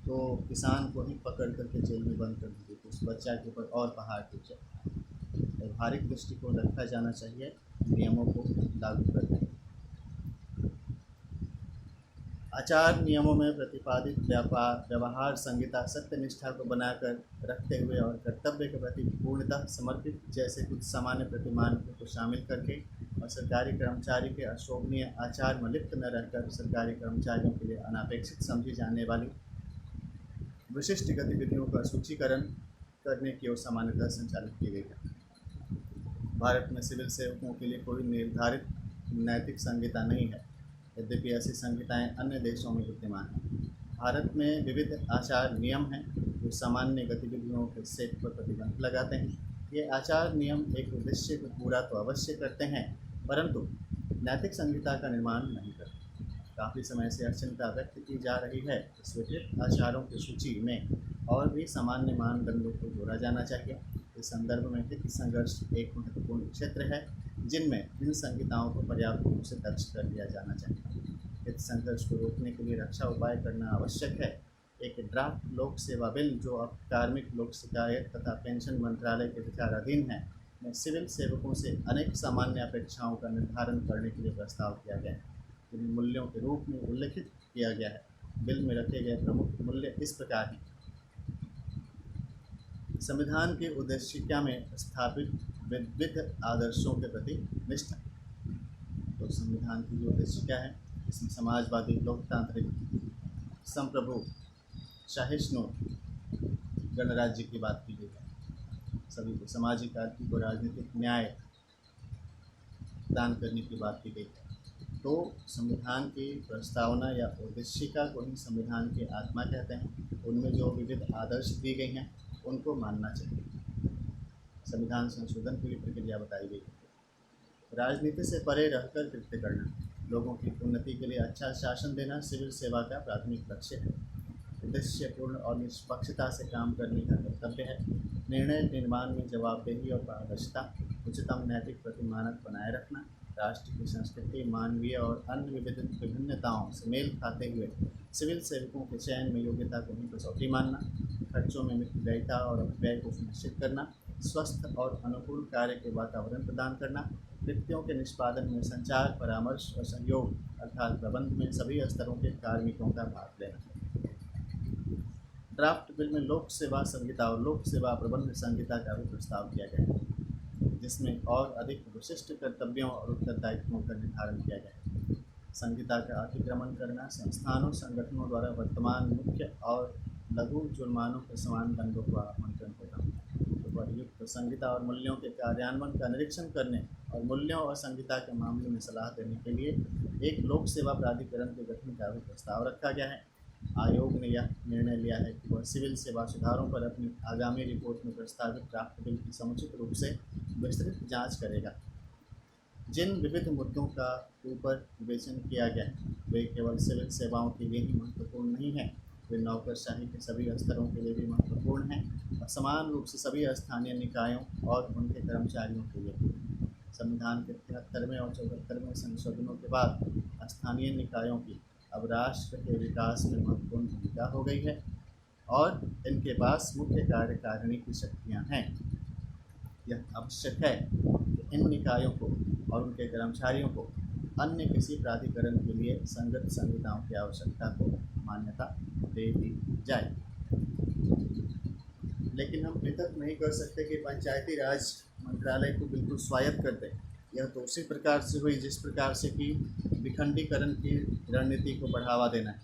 तो किसान को ही पकड़ करके जेल में बंद कर दीजिए, तो उस बच्चा के ऊपर और पहाड़ टूट जाए। व्यवहारिक दृष्टिकोण रखा जाना चाहिए नियमों को लागू करने। आचार नियमों में प्रतिपादित व्यवहार संहिता सत्यनिष्ठा को बनाकर रखते हुए और कर्तव्य के प्रति पूर्णतः समर्पित जैसे कुछ सामान्य प्रतिमानकों को शामिल करके और सरकारी कर्मचारी के अशोभनीय आचार में लिप्त न रहकर सरकारी कर्मचारियों के लिए अनापेक्षित समझी जाने वाली विशिष्ट गतिविधियों का सूचीकरण करने की ओर सामान्यतः संचालित की गई है। भारत में सिविल सेवकों के लिए कोई निर्धारित नैतिक संहिता नहीं है, यद्यपि ऐसी संहिताएं अन्य देशों में विद्यमान हैं। भारत में विविध आचार नियम हैं जो सामान्य गतिविधियों के सेट पर प्रतिबंध लगाते हैं। ये आचार नियम एक उद्देश्य को पूरा तो अवश्य करते हैं, परंतु नैतिक संहिता का निर्माण नहीं करते। काफ़ी समय से चिंता व्यक्त की जा रही है कि स्वीकृत आचारों की सूची में और भी सामान्य मानदंडों को जोड़ा जाना चाहिए। इस संदर्भ में हित संघर्ष एक महत्वपूर्ण क्षेत्र है, जिनमें इन संहिताओं को पर्याप्त रूप से दर्ज कर लिया जाना चाहिए। हित संघर्ष को रोकने के लिए रक्षा उपाय करना आवश्यक है। एक ड्राफ्ट लोक सेवा बिल जो अब कार्मिक लोक शिकायत तथा पेंशन मंत्रालय के विचाराधीन है, में सिविल सेवकों से अनेक सामान्य अपेक्षाओं का निर्धारण करने के लिए प्रस्ताव किया गया है, जिन्हें मूल्यों के रूप में उल्लिखित किया गया है। बिल में रखे गए प्रमुख मूल्य इस प्रकार हैं: संविधान की उद्देशिका में स्थापित विविध आदर्शों के प्रति निष्ठा। तो संविधान की जो उद्देशिका है, इसमें समाजवादी, लोकतांत्रिक, संप्रभु, सहिष्णु गणराज्य की बात की गई है। सभी को सामाजिक, आर्थिक और राजनीतिक न्याय प्रदान करने की बात की गई है। तो संविधान की प्रस्तावना या उद्देशिका को ही संविधान की आत्मा कहते हैं। उनमें जो विविध आदर्श दी गई हैं उनको मानना चाहिए। संविधान संशोधन की प्रक्रिया बताई गई है। राजनीति से परे रहकर कृत्य करना, लोगों की उन्नति के लिए अच्छा शासन देना सिविल सेवा का प्राथमिक लक्ष्य है। उद्देश्यपूर्ण और निष्पक्षता से काम करने का कर्तव्य है। निर्णय निर्माण में जवाबदेही और पारदर्शिता, उच्चतम नैतिक प्रतिमानक बनाए रखना, राष्ट्र की संस्कृति, मानवीय और अन्य विभिन्नताओं से मेल खाते हुए सिविल सेवकों के चयन में योग्यता को ही कसौटी मानना, खर्चों में मितव्ययिता और अपव्यय को सुनिश्चित करना, स्वस्थ और अनुकूल कार्य के वातावरण प्रदान करना, कृत्यों के निष्पादन में संचार, परामर्श और सहयोग अर्थात प्रबंध में सभी स्तरों के कार्मिकों का भाग लेना। ड्राफ्ट बिल में लोक सेवा संहिता और लोक सेवा प्रबंध संहिता का भी प्रस्ताव किया गया है, जिसमें और अधिक विशिष्ट कर्तव्यों और उत्तरदायित्वों का निर्धारण किया गया है। संहिता का अतिक्रमण करना संस्थानों संगठनों द्वारा वर्तमान मुख्य और लघु जुर्मानों के समान दंडों का आमंत्रण होगा। उपयुक्त संहिता और मूल्यों के कार्यान्वयन का निरीक्षण करने और मूल्यों और संहिता के मामले में सलाह देने के लिए एक लोक सेवा प्राधिकरण के गठन का भी प्रस्ताव रखा गया है। आयोग ने यह निर्णय लिया है कि वह सिविल सेवा सुधारों पर अपनी आगामी रिपोर्ट में प्रस्तावित ड्राफ्ट बिल की समुचित रूप से विस्तृत जांच करेगा। जिन विविध मुद्दों का ऊपर विवेचन किया गया है वे केवल सिविल सेवाओं के लिए ही महत्वपूर्ण नहीं है, वे नौकरशाही के सभी स्तरों के लिए भी महत्वपूर्ण हैं और समान रूप से सभी स्थानीय निकायों और उनके कर्मचारियों के लिए। संविधान के 73वें और 74वें संशोधनों के बाद स्थानीय निकायों की अब राष्ट्र के विकास में महत्वपूर्ण भूमिका हो गई है और इनके पास मुख्य कार्यकारिणी की शक्तियाँ हैं। यह आवश्यक है इन निकायों को और उनके कर्मचारियों को अन्य किसी प्राधिकरण के लिए संगत संहिताओं की आवश्यकता को मान्यता दे दी जाए। लेकिन हम पृथक नहीं कर सकते कि पंचायती राज मंत्रालय को बिल्कुल स्वायत्त कर दें। यह तो उसी प्रकार से हुई जिस प्रकार से कि विखंडीकरण की रणनीति को बढ़ावा देना है।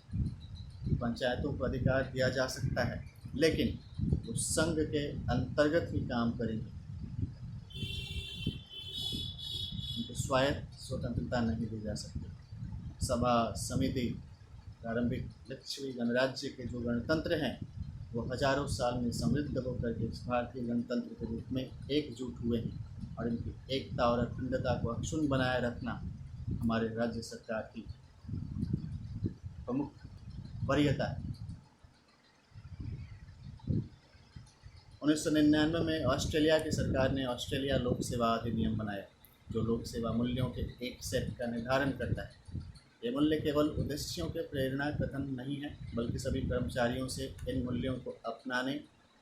पंचायतों को अधिकार दिया जा सकता है, लेकिन वो संघ के अंतर्गत ही काम करेंगे, उनको स्वायत्त स्वतंत्रता नहीं दी जा सकती। सभा, समिति, प्रारंभिक लिच्छवी गणराज्य के जो गणतंत्र हैं वो हजारों साल में समृद्ध होकर के भारतीय गणतंत्र के रूप में एकजुट हुए हैं, और इनकी एकता और अखंडता को अक्षुण्ण बनाए रखना हमारे राज्य सरकार की प्रमुख वरीयता है। 1999 में ऑस्ट्रेलिया की सरकार ने ऑस्ट्रेलिया लोक सेवा अधिनियम बनाया, जो लोक सेवा मूल्यों के एक सेट का निर्धारण करता है। ये मूल्य केवल उद्देश्यों के प्रेरणा कथन नहीं है, बल्कि सभी कर्मचारियों से इन मूल्यों को अपनाने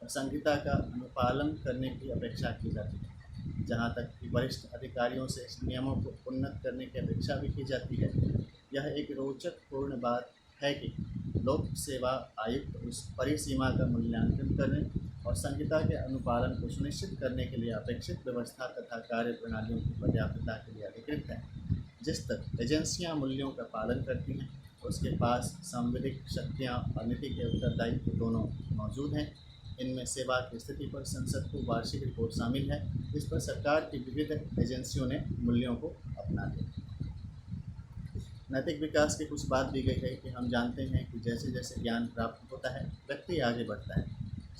और संहिता का अनुपालन करने की अपेक्षा की जाती है। जहाँ तक कि वरिष्ठ अधिकारियों से इस नियमों को उन्नत करने की अपेक्षा भी की जाती है। यह एक रोचक पूर्ण बात है कि लोक सेवा आयुक्त उस परिसीमा का मूल्यांकन करने और संहिता के अनुपालन को सुनिश्चित करने के लिए अपेक्षित व्यवस्था तथा कार्य प्रणालियों की पर्याप्तता के लिए अधिकृत है। जिस तक एजेंसियां मूल्यों का पालन करती हैं, उसके पास संविधिक शक्तियां और नीति के उत्तरदायित्व दोनों मौजूद हैं। इनमें सेवा की स्थिति पर संसद को वार्षिक रिपोर्ट शामिल है, जिस पर सरकार की विविध एजेंसियों ने मूल्यों को अपना लिया। नैतिक विकास की कुछ बात दी गई है कि हम जानते हैं कि जैसे जैसे ज्ञान प्राप्त होता है, व्यक्ति आगे बढ़ता है,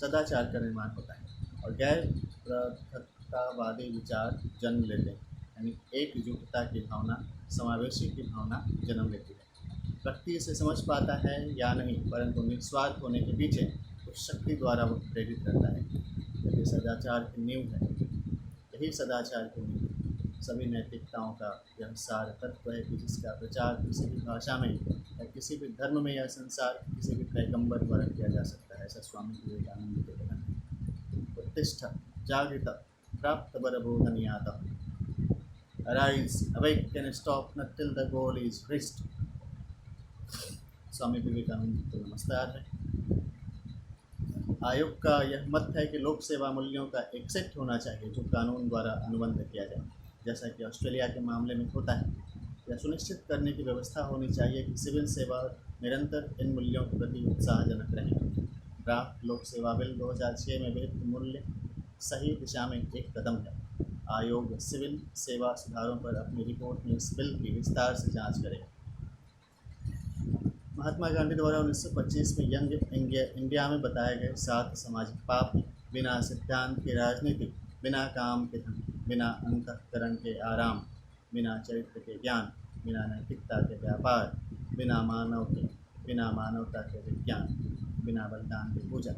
सदाचार का निर्माण होता है और गैर पृथकतावादी विचार जन्म लेते हैं, यानी एकजुटता की भावना, समावेशी की भावना जन्म लेती है। व्यक्ति इसे समझ पाता है या नहीं, परंतु निस्वार्थ होने के पीछे उस शक्ति द्वारा वो प्रेरित रहता है। यही सदाचार की नींव है, यही सदाचार की नींव सभी नैतिकताओं का यह सार तत्व है कि जिसका प्रचार किसी भी भाषा में या किसी भी धर्म में या संसार किसी भी पैगंबर द्वारा किया जा सकता है। ऐसा स्वामी विवेकानंद के कथन है। उत्तिष्ठ जागृत प्राप्त बरबोधनियात, arise awake and stop not till the goal is reached. Swami Vivekananda को नमस्कार है। आयोग का यह मत है कि लोक सेवा मूल्यों का एक सेट होना चाहिए जो कानून द्वारा अनुबंध किया जाए, जैसा कि ऑस्ट्रेलिया के मामले में होता है। यह सुनिश्चित करने की व्यवस्था होनी चाहिए कि सिविल सेवा निरंतर इन मूल्यों के प्रति उत्साहजनक रहे। ड्राफ्ट लोक सेवा बिल 2006 में विहित मूल्य सही दिशा में एक कदम है। आयोग सिविल सेवा सुधारों पर अपनी रिपोर्ट में इस बिल की विस्तार से जांच करेगा। महात्मा गांधी द्वारा 1925 में यंग इंडिया में बताए गए 7 सामाजिक पाप, बिना सिद्धांत के राजनीति, बिना काम के धन, बिना अंतःकरण के आराम, बिना चरित्र के ज्ञान, बिना नैतिकता के व्यापार, बिना मानवता के विज्ञान, बिना बलिदान के पूजा।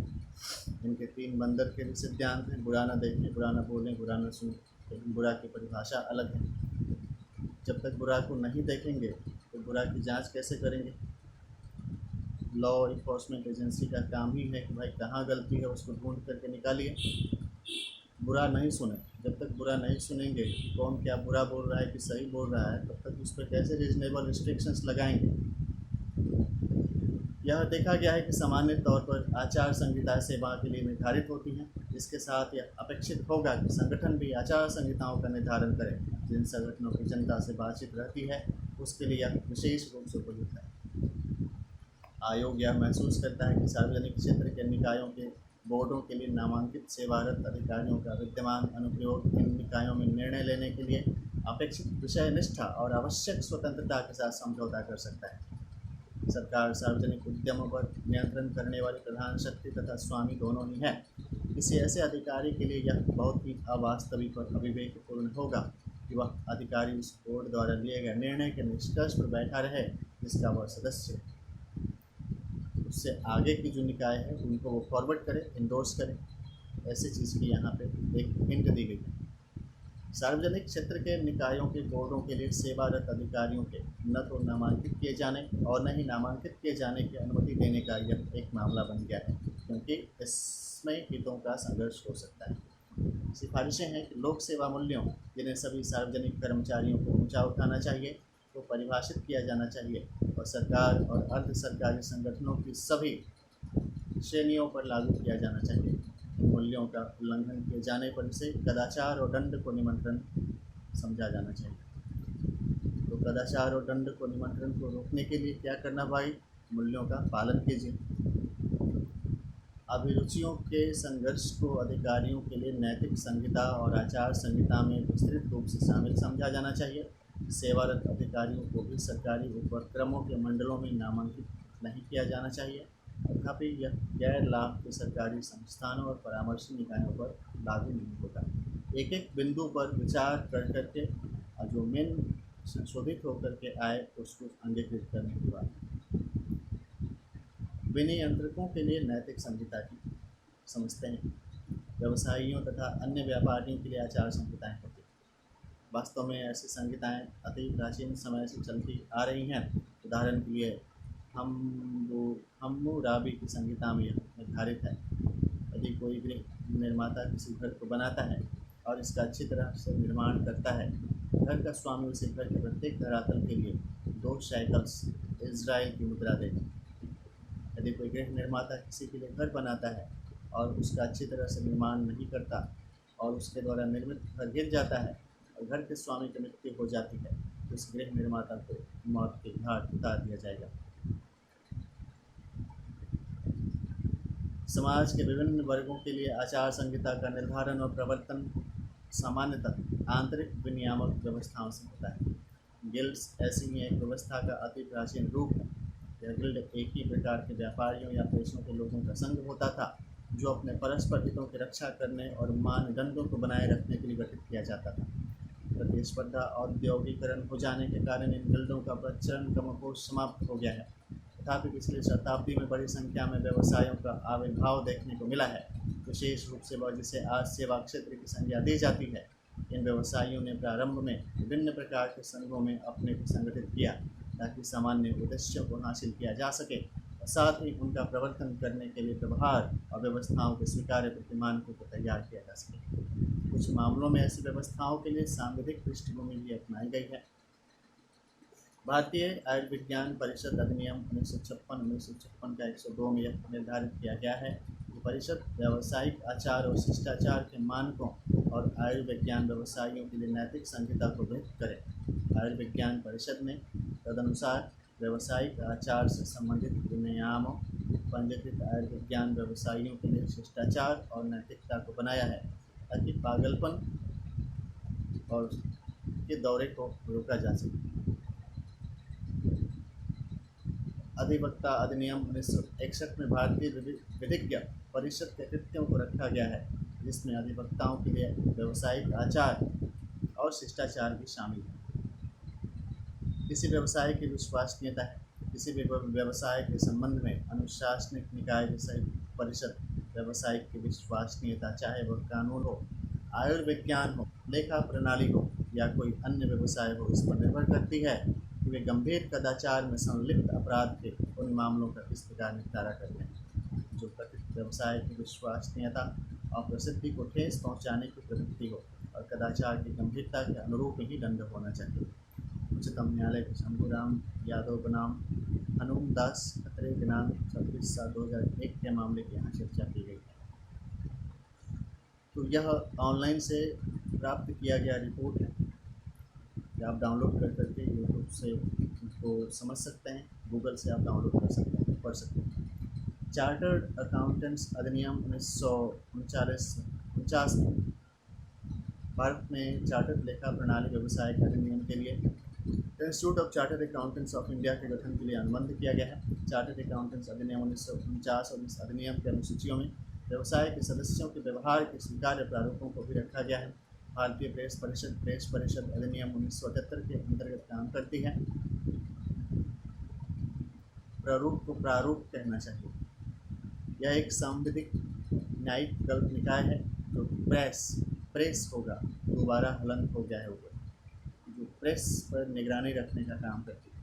इनके 3 बंदर के भी सिद्धांत हैं। बुरा न देखें, बुरा न बोलें, बुरा न सुनें। लेकिन बुरा की परिभाषा अलग है। जब तक बुरा को नहीं देखेंगे तो बुरा की जांच कैसे करेंगे? लॉ इन्फोर्समेंट एजेंसी का काम ही है कि भाई कहाँ गलती है उसको ढूंढ करके निकालिए। बुरा नहीं सुने। जब तक बुरा नहीं सुनेंगे कि कौन क्या बुरा बोल रहा है कि सही बोल रहा है, तब तक उस पर कैसे रीजनेबल रिस्ट्रिक्शंस लगाएंगे? यह देखा गया है कि सामान्य तौर पर आचार संहिता सेवा के लिए निर्धारित होती हैं। इसके साथ यह अपेक्षित होगा कि संगठन भी आचार संहिताओं का निर्धारण करे। जिन संगठनों की जनता से बातचीत रहती है उसके लिए यह विशेष रूप से उपयुक्त है। आयोग यह महसूस करता है कि सार्वजनिक क्षेत्र के निकायों के बोर्डों के लिए नामांकित सेवारत अधिकारियों का विद्यमान अनुप्रयोग इन निकायों में निर्णय लेने के लिए अपेक्षित विषय निष्ठा और आवश्यक स्वतंत्रता के साथ समझौता कर सकता है। सरकार सार्वजनिक उद्यमों पर नियंत्रण करने वाली प्रधान शक्ति तथा स्वामी दोनों ही है। किसी ऐसे अधिकारी के लिए यह बहुत ही अवास्तविक और अविवेकपूर्ण होगा कि वह अधिकारी उस बोर्ड द्वारा लिए गए निर्णय के निष्कर्ष पर बैठा रहे जिसका वह सदस्य है। उससे आगे की जो निकाय है उनको वो फॉरवर्ड करे, इंडोर्स करे। ऐसी चीज़ की यहाँ पे एक हिंट दी गई है। सार्वजनिक क्षेत्र के निकायों के बोर्डों के लिए सेवारत अधिकारियों के न तो नामांकित किए जाने और न ही नामांकित किए जाने की अनुमति देने का यह एक मामला बन गया है, क्योंकि इसमें हितों का संघर्ष हो सकता है। सिफारिशें हैं कि लोक सेवा मूल्यों जिन्हें सभी सार्वजनिक कर्मचारियों को ऊंचा उठाना चाहिए को परिभाषित किया जाना चाहिए और सरकार और अर्ध सरकारी संगठनों की सभी श्रेणियों पर लागू किया जाना चाहिए। मूल्यों का उल्लंघन किए जाने पर इसे कदाचार और दंड को निमंत्रण समझा जाना चाहिए। तो कदाचार और दंड को निमंत्रण को रोकने के लिए क्या करना भाई? मूल्यों का पालन कीजिए। अभिरुचियों के संघर्ष को अधिकारियों के लिए नैतिक संहिता और आचार संहिता में विस्तृत रूप से शामिल समझा जाना चाहिए। सेवारत अधिकारियों को भी सरकारी उपक्रमों के मंडलों में नामांकित नहीं किया जाना चाहिए। तथापि यह गैर लाभ के सरकारी संस्थानों और परामर्शी निकायों पर लागू नहीं होगा। एक एक बिंदु पर विचार कर करके जो मेन संशोधित होकर के आए उसको अंगीकृत करने की बात। विनियंत्रकों के लिए नैतिक संहिता की समझते हैं। व्यवसायियों तथा अन्य व्यापारियों के लिए आचार संहिताएं होती हैं। वास्तव में ऐसी संहिताएं अति प्राचीन समय से चलती आ रही हैं। उदाहरण के लिए हम्मुराबी की संहिता में यह निर्धारित है, यदि कोई गृह निर्माता किसी घर को बनाता है और इसका अच्छी तरह से निर्माण करता है, घर का स्वामी उसे घर के प्रत्येक धरातल के लिए 2 शैकल्स इजराइल की मुद्रा देगा। यदि कोई गृह निर्माता किसी के लिए घर बनाता है और उसका अच्छी तरह से निर्माण नहीं करता और उसके द्वारा निर्मित घर गिर जाता है और घर के स्वामी की मृत्यु हो जाती है, तो उस गृह निर्माता को मौत के घाट उतार दिया जाएगा। समाज के विभिन्न वर्गों के लिए आचार संहिता का निर्धारण और प्रवर्तन सामान्यतः आंतरिक विनियामक व्यवस्थाओं से होता है। गिल्ड्स ऐसी ही एक व्यवस्था का अति प्राचीन रूप है। यह गिल्ड एक ही प्रकार के व्यापारियों या पेशों के लोगों का संघ होता था जो अपने परस्पर हितों की रक्षा करने और मानदंडों को बनाए रखने के लिए गठित किया जाता था। प्रतिस्पर्धा औद्योगिकरण हो जाने के कारण इन गिल्डों का प्रचलन क्रमशः समाप्त हो गया है। तथापि पिछली शताब्दी में बड़ी संख्या में व्यवसायों का आविर्भाव देखने को मिला है, विशेष रूप से वह जिसे आज सेवा क्षेत्र की संज्ञा दी जाती है। इन व्यवसायियों ने प्रारंभ में विभिन्न प्रकार के संघों में अपने को संगठित किया ताकि सामान्य उद्देश्यों को हासिल किया जा सके और साथ ही उनका प्रवर्तन करने के लिए व्यवहार और व्यवस्थाओं के स्वीकार्य प्रतिमानकों को तैयार किया जा सके। कुछ मामलों में ऐसी व्यवस्थाओं के लिए सांविधिक पृष्ठभूमि भी अपनाई गई है। भारतीय आयुर्विज्ञान परिषद अधिनियम 1956 का 102 में यह निर्धारित किया गया है कि परिषद व्यावसायिक आचार और शिष्टाचार के मानकों और आयुर्विज्ञान व्यवसायियों के लिए नैतिक संहिता को व्यक्त करे। आयुर्विज्ञान परिषद ने तदनुसार व्यावसायिक आचार से संबंधित विनियामों, पंजीकृत आयुर्विज्ञान व्यवसायियों के लिए शिष्टाचार और नैतिकता को बनाया है ताकि पागलपन और के दौरे को रोका जा सके। अधिवक्ता अधिनियम 1961 में भारतीय विधिज्ञ परिषद के कृत्यों को रखा गया है, जिसमें अधिवक्ताओं के लिए व्यावसायिक आचार और शिष्टाचार भी शामिल है। किसी व्यवसाय की विश्वसनीयता है। किसी भी व्यवसाय के संबंध में अनुशासनिक निकाय जैसे परिषद व्यवसायिक की विश्वसनीयता, चाहे वह कानून हो, आयुर्विज्ञान हो, लेखा प्रणाली हो या कोई अन्य व्यवसाय हो, इस पर निर्भर करती है कि वे गंभीर कदाचार में संलिप्त अपराध के उन मामलों का किस प्रकार निपटारा करते हैं जो कथित व्यवसाय की विश्वसनीयता और प्रसिद्धि को ठेस पहुंचाने की प्रवृत्ति हो और कदाचार की गंभीरता के अनुरूप ही दंड होना चाहिए। उच्चतम न्यायालय के शंभूराम यादव बनाम हनुम दास खतरे दिनांक 26/7/2001 के मामले की यहाँ चर्चा की गई है। तो यह ऑनलाइन से प्राप्त किया गया रिपोर्ट है, आप डाउनलोड कर करके यूट्यूब से उसको समझ सकते हैं, गूगल से आप डाउनलोड कर सकते हैं, पढ़ सकते हैं। चार्टर्ड अकाउंटेंट्स अधिनियम 1949 में भारत में चार्टर्ड लेखा प्रणाली व्यवसायिक अधिनियम के लिए institute of chartered accountants of India के गठन के लिए अनुबंध किया गया है। चार्टर्ड अकाउंटेंट्स अधिनियम 1949 और इस अधिनियम के अनुसूचियों में व्यवसाय के सदस्यों के व्यवहार के स्वीकार्य प्रारूपों को भी रखा गया है। भारतीय प्रेस परिषद अधिनियम 1978 के अंतर्गत काम करती है। प्रारूप को प्रारूप कहना चाहिए। यह एक सांविधिक न्यायिक कल्प निकाय है जो प्रेस होगा, दोबारा हलन हो गया है ऊपर, जो प्रेस पर निगरानी रखने का काम करती है।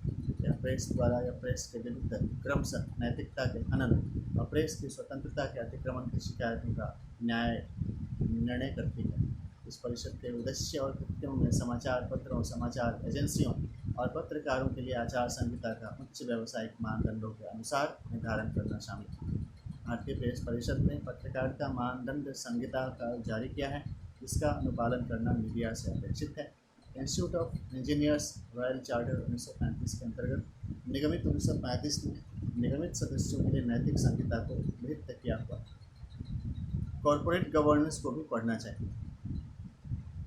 यह प्रेस द्वारा या प्रेस के विरुद्ध क्रमशः नैतिकता के हनन और प्रेस की स्वतंत्रता के अतिक्रमण की शिकायतों का निर्णय करती है। इस परिषद के उद्देश्य और कृत्यों में समाचार पत्रों, समाचार एजेंसियों और पत्रकारों के लिए आचार संहिता का उच्च व्यावसायिक मानदंडों के अनुसार निर्धारण करना शामिल है। भारतीय प्रेस परिषद ने पत्रकारिता मानदंड संहिता का जारी किया है, जिसका अनुपालन करना मीडिया से अपेक्षित है। Institute of engineers royal charter 1935 के अंतर्गत निगमित 1935 में निगमित सदस्यों के लिए नैतिक संहिता को निहित किया हुआ है। कॉरपोरेट गवर्नेंस को भी पढ़ना चाहिए।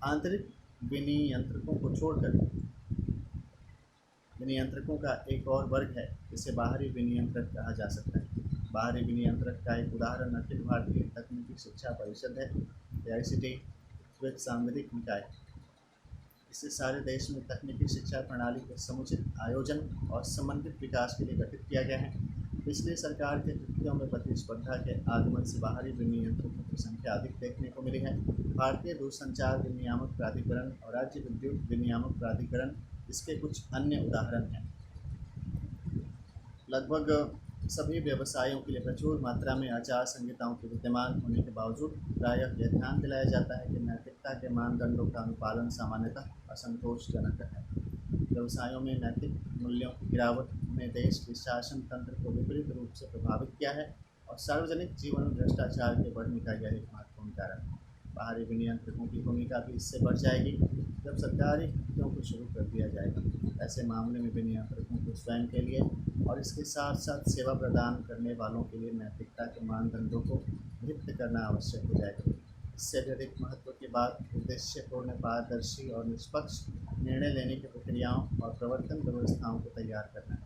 आंतरिक विनियंत्रकों को छोड़कर विनियंत्रकों का एक और वर्ग है जिसे बाहरी विनियंत्रक कहा जा सकता है। बाहरी विनियंत्रक का एक उदाहरण अखिल भारतीय तकनीकी शिक्षा परिषद है, AICTE, एक सांविधिक निकाय। इसे सारे देश में तकनीकी शिक्षा प्रणाली के समुचित आयोजन और समन्वित विकास के लिए गठित किया गया है। पिछली सरकार के कृत्यों में प्रतिस्पर्धा के आगमन से बाहरी विनियंत्रकों की संख्या अधिक देखने को मिली है। भारतीय दूरसंचार विनियामक प्राधिकरण और राज्य विद्युत विनियामक प्राधिकरण इसके कुछ अन्य उदाहरण हैं। लगभग सभी व्यवसायों के लिए प्रचुर मात्रा में आचार संहिताओं के विद्यमान होने के बावजूद प्रायः यह ध्यान दिलाया जाता है कि नैतिकता के मानदंडों का अनुपालन सामान्यतः असंतोषजनक है। व्यवसायों में नैतिक मूल्यों की गिरावट ने देश के शासन तंत्र को विपरीत रूप से प्रभावित किया है और सार्वजनिक जीवन में भ्रष्टाचार के बढ़ने का यह एक महत्वपूर्ण कारण है। बाहरी विनियंत्रकों की भूमिका भी इससे बढ़ जाएगी जब सरकारी कृत्यों को शुरू कर दिया जाएगा। ऐसे मामले में विनियंत्रकों को स्वयं के लिए और इसके साथ साथ सेवा प्रदान करने वालों के लिए नैतिकता के मानदंडों को निहित करना आवश्यक हो जाएगा। इससे भी अधिक महत्व की बात उद्देश्यपूर्ण, पारदर्शी और निष्पक्ष निर्णय लेने की प्रक्रियाओं और प्रवर्तन व्यवस्थाओं को तैयार करना है।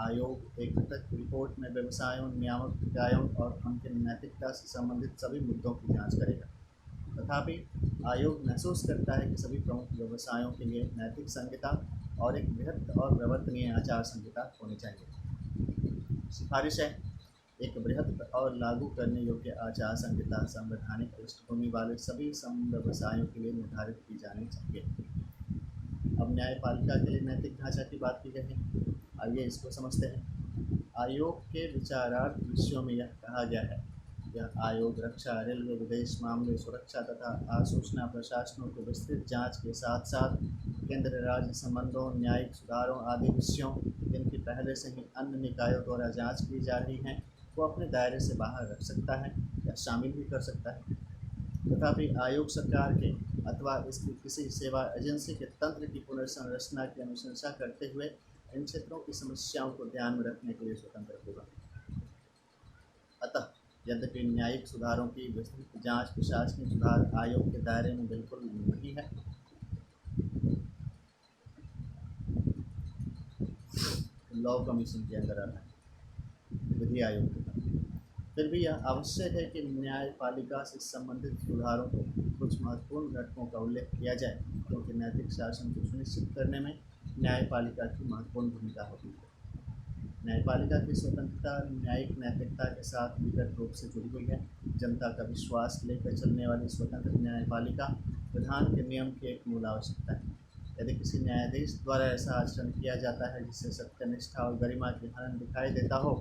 आयोग एक पृथक रिपोर्ट में व्यवसायों, नियामक निकायों और उनकी नैतिकता से संबंधित सभी मुद्दों की जांच करेगा। तथापि आयोग महसूस करता है कि सभी प्रमुख व्यवसायों के लिए नैतिक संहिता और एक बृहत और प्रवर्तनीय आचार संहिता होनी चाहिए। सिफारिश है, एक बृहत और लागू करने योग्य आचार संहिता संवैधानिक पृष्ठभूमि वाले सभी व्यवसायों के लिए निर्धारित की जानी चाहिए। अब न्यायपालिका के लिए नैतिक ढांचा की बात की गई है, आइए इसको समझते हैं। आयोग के विचारार्थ विषयों में यह कहा गया है, यह आयोग रक्षा, रेलवे, विदेश मामले, सुरक्षा तथा आसूचना प्रशासनों की विस्तृत जांच के साथ साथ केंद्र राज्य संबंधों, न्यायिक सुधारों आदि विषयों जिनकी पहले से ही अन्य निकायों द्वारा जांच की जा रही हैं को अपने दायरे से बाहर रख सकता है या शामिल भी कर सकता है। तथापि आयोग सरकार के अथवा इसकी किसी सेवा एजेंसी के तंत्र की पुनर्संरचना की अनुशंसा करते हुए इन क्षेत्रों की समस्याओं को ध्यान में रखने के लिए स्वतंत्र होगा। अतः यद्यपि न्यायिक सुधारों की विस्तृत जांच प्रशासनिक सुधार आयोग के दायरे में बिल्कुल नहीं है, लॉ कमीशन के अंदर आता है, विधि आयोग के अंदर, फिर भी यह आवश्यक है कि न्यायपालिका से संबंधित सुधारों को कुछ महत्वपूर्ण घटकों का उल्लेख किया जाए, क्योंकि नैतिक शासन को सुनिश्चित करने में न्यायपालिका की महत्वपूर्ण भूमिका होती है। न्यायपालिका की स्वतंत्रता न्यायिक नैतिकता के साथ विकट रूप से जुड़ी हुई है। जनता का विश्वास लेकर चलने वाली स्वतंत्र न्यायपालिका विधान के नियम की एक मूल आवश्यकता है। यदि किसी न्यायाधीश द्वारा ऐसा आचरण किया जाता है जिससे सत्यनिष्ठा और गरिमा की हनन दिखाई देता हो,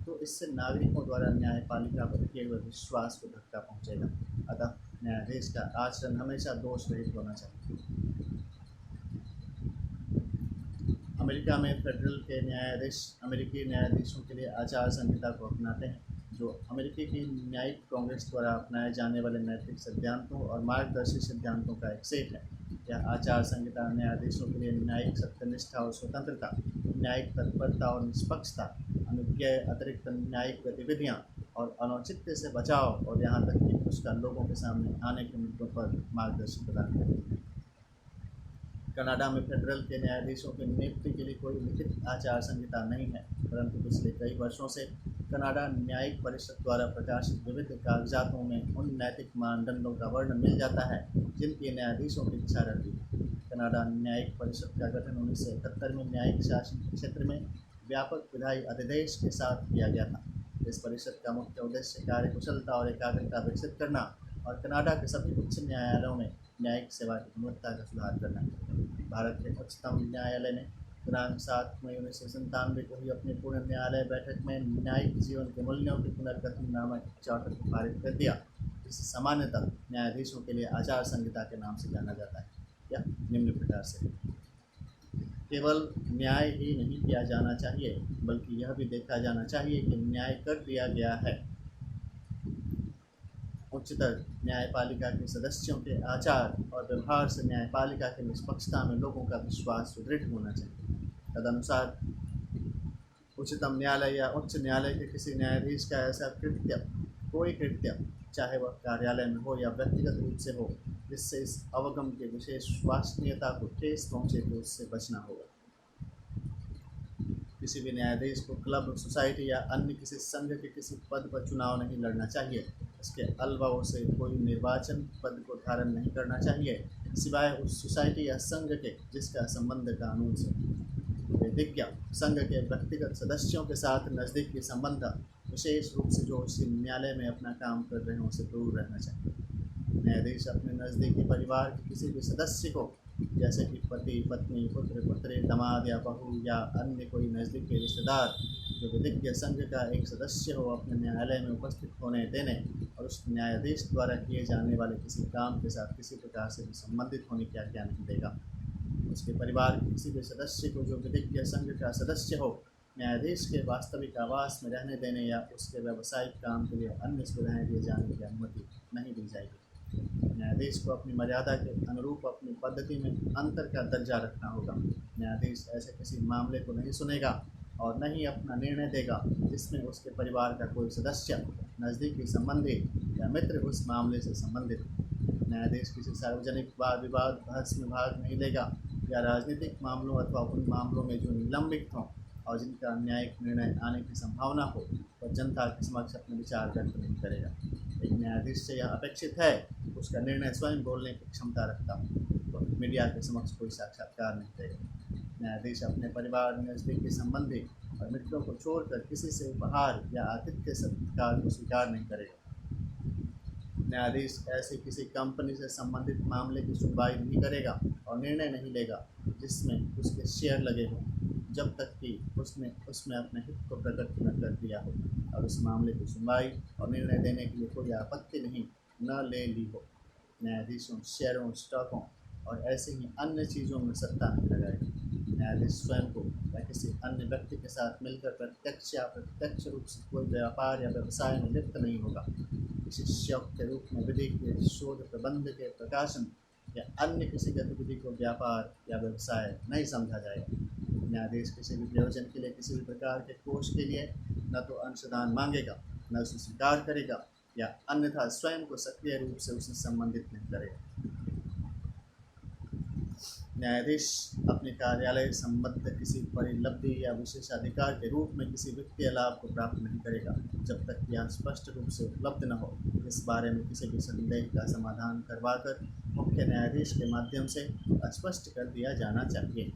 तो इससे नागरिकों द्वारा न्यायपालिका पर किए हुए विश्वास को धक्का पहुँचेगा। अतः न्यायाधीश का आचरण हमेशा दोष रहित होना चाहिए। अमेरिका में फेडरल के न्यायाधीश अमेरिकी न्यायाधीशों के लिए आचार संहिता को अपनाते हैं, जो अमेरिकी की न्यायिक कांग्रेस द्वारा अपनाए जाने वाले नैतिक सिद्धांतों और मार्गदर्शी सिद्धांतों का एक सेट है। यह आचार संहिता न्यायाधीशों के लिए न्यायिक सत्यनिष्ठा और स्वतंत्रता, न्यायिक तत्परता और निष्पक्षता, अनुज्ञेय अतिरिक्त न्यायिक गतिविधियाँ और अनौचित्य से बचाव और यहाँ तक कि उसका लोगों के सामने आने के मुद्दों पर मार्गदर्शन प्रदान करती है। कनाडा में फेडरल के न्यायाधीशों की नियुक्ति के लिए कोई लिखित आचार संहिता नहीं है, परंतु पिछले कई वर्षों से कनाडा न्यायिक परिषद द्वारा प्रकाशित विविध कागजातों में उन नैतिक मानदंडों का वर्णन मिल जाता है जिनकी न्यायाधीशों की इच्छा रहती है। कनाडा न्यायिक परिषद का गठन 1971 में न्यायिक शासन के क्षेत्र में व्यापक विधायी अधिदेश के साथ किया गया था। इस परिषद का मुख्य उद्देश्य कार्यकुशलता और एकाग्रता विकसित करना और कनाडा के सभी उच्च न्यायालयों में न्यायिक सेवा की गुणवत्ता का सुधार करना है। भारत के उच्चतम न्यायालय ने दिनांक 7 मई 1997 को ही अपनी पूर्ण न्यायालय बैठक में न्यायिक जीवन के मूल्यों के पुनर्गठन नामक चार्टर को पारित कर दिया, जिसे सामान्यतः न्यायाधीशों के लिए आचार संहिता के नाम से जाना जाता है। यह निम्न प्रकार से केवल न्याय ही नहीं किया जाना चाहिए, बल्कि यह भी देखा जाना चाहिए कि न्याय कर दिया गया है। उच्चतर न्यायपालिका के सदस्यों के आचार और व्यवहार से न्यायपालिका की निष्पक्षता में लोगों का विश्वास सुदृढ़ होना चाहिए। तदनुसार उच्चतम न्यायालय या उच्च न्यायालय के किसी न्यायाधीश का ऐसा कोई कृत्य, चाहे वह कार्यालय में हो या व्यक्तिगत रूप से हो, जिससे इस अवगम के विशेष विश्वसनीयता को ठेस पहुँचे, तो उससे बचना होगा। किसी भी न्यायाधीश को क्लब, सोसाइटी या अन्य किसी संघ के किसी पद पर चुनाव नहीं लड़ना चाहिए। इसके अलावा उसे कोई निर्वाचन पद को धारण नहीं करना चाहिए, सिवाय उस सोसाइटी या संघ के जिसका संबंध कानून से। विधिज्ञ संघ के व्यक्तिगत सदस्यों के साथ नज़दीकी संबंध, विशेष रूप से जो उसी न्यायालय में अपना काम कर रहे हों, से दूर रहना चाहिए। न्यायाधीश अपने नज़दीकी परिवार के किसी भी सदस्य को, जैसे कि पति, पत्नी, पुत्र, पुत्री, दामाद या बहू या अन्य कोई नज़दीकी रिश्तेदार जो विधिज्ञ संघ का एक सदस्य हो, अपने न्यायालय में उपस्थित होने देने और उस न्यायाधीश द्वारा किए जाने वाले किसी काम के साथ किसी प्रकार से भी संबंधित होने की आज्ञा नहीं देगा। उसके परिवार के किसी भी सदस्य को जो विधिज्ञ संघ का सदस्य हो, न्यायाधीश के वास्तविक आवास में रहने देने या उसके व्यावसायिक काम के लिए अन्य सुविधाएं दिए जाने की अनुमति नहीं दी जाएगी। न्यायाधीश को अपनी मर्यादा के अनुरूप अपनी पद्धति में अंतर का दर्जा रखना होगा। न्यायाधीश ऐसे किसी मामले को नहीं सुनेगा और न ही अपना निर्णय देगा जिसमें उसके परिवार का कोई सदस्य, नज़दीकी संबंधी या मित्र उस मामले से संबंधित। न्यायाधीश किसी सार्वजनिक वाद विवाद बहस में भाग नहीं लेगा या राजनीतिक मामलों अथवा उन मामलों में जो निलंबित हों और जिनका न्यायिक निर्णय आने की संभावना हो, वह जनता के समक्ष अपने विचार व्यक्त नहीं करेगा। एक न्यायाधीश से यह अपेक्षित है उसका निर्णय स्वयं बोलने की क्षमता रखता हो, वह मीडिया के समक्ष कोई साक्षात्कार नहीं देगा। न्यायाधीश अपने परिवार, नज़दीकी संबंधी और मित्रों को छोड़कर किसी से उपहार या आतिथ्य सत्कार को स्वीकार नहीं करेगा। न्यायाधीश ऐसी किसी कंपनी से संबंधित मामले की सुनवाई नहीं करेगा और निर्णय नहीं लेगा जिसमें उसके शेयर लगे हों, जब तक कि उसने उसमें अपने हित को प्रकट न कर दिया हो और उस मामले की सुनवाई और निर्णय देने के लिए कोई आपत्ति नहीं न ले ली हो। न्यायाधीशों शेयरों, स्टॉकों और ऐसे ही अन्य चीज़ों में सट्टा नहीं लगाएगा। न्यायाधीश स्वयं को या किसी अन्य व्यक्ति के साथ मिलकर प्रत्यक्ष या अप्रत्यक्ष रूप से कोई व्यापार या व्यवसाय में लिप्त नहीं होगा। किसी शौक के रूप में विधि के शोध, प्रबंध के प्रकाशन या अन्य किसी गतिविधि को व्यापार या व्यवसाय नहीं समझा जाएगा। न्यायाधीश किसी भी प्रयोजन के लिए किसी भी प्रकार के कोष के लिए न तो अंशदान मांगेगा, न उसे स्वीकार करेगा या अन्यथा स्वयं को सक्रिय रूप से उससे संबंधित नहीं करेगा। न्यायाधीश अपने कार्यालय संबद्ध किसी परिलब्धि या विशेषाधिकार के रूप में किसी वित्तीय लाभ को प्राप्त नहीं करेगा, जब तक यह स्पष्ट रूप से उपलब्ध न हो। इस बारे में किसी भी संदेह का समाधान करवाकर मुख्य न्यायाधीश के माध्यम से स्पष्ट कर दिया जाना चाहिए।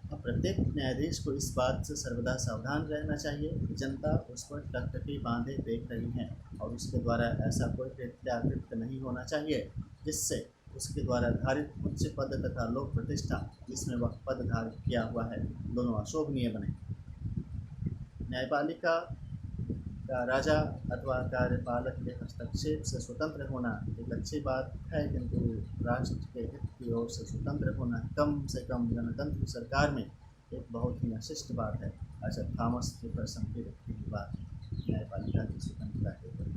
अब प्रत्येक न्यायाधीश को इस बात से सर्वदा सावधान रहना चाहिए कि जनता उस पर टकटकी बांधे देख रही है और उसके द्वारा ऐसा कोई कृत्याकृत्य नहीं होना चाहिए जिससे उसके द्वारा धारित उच्च पद तथा लोक प्रतिष्ठा जिसमें वह पद धारित किया हुआ है, दोनों अशोभनीय बने। न्यायपालिका का राजा अथवा कार्यपालक के हस्तक्षेप से स्वतंत्र होना एक अच्छी बात है, किंतु राष्ट्र के हित की ओर से स्वतंत्र होना कम से कम गणतंत्र सरकार में एक बहुत ही अशिष्ट बात है। अच्छा, थॉमस जेफरसन की व्यक्ति की बात, न्यायपालिका की स्वतंत्रता के ऊपर।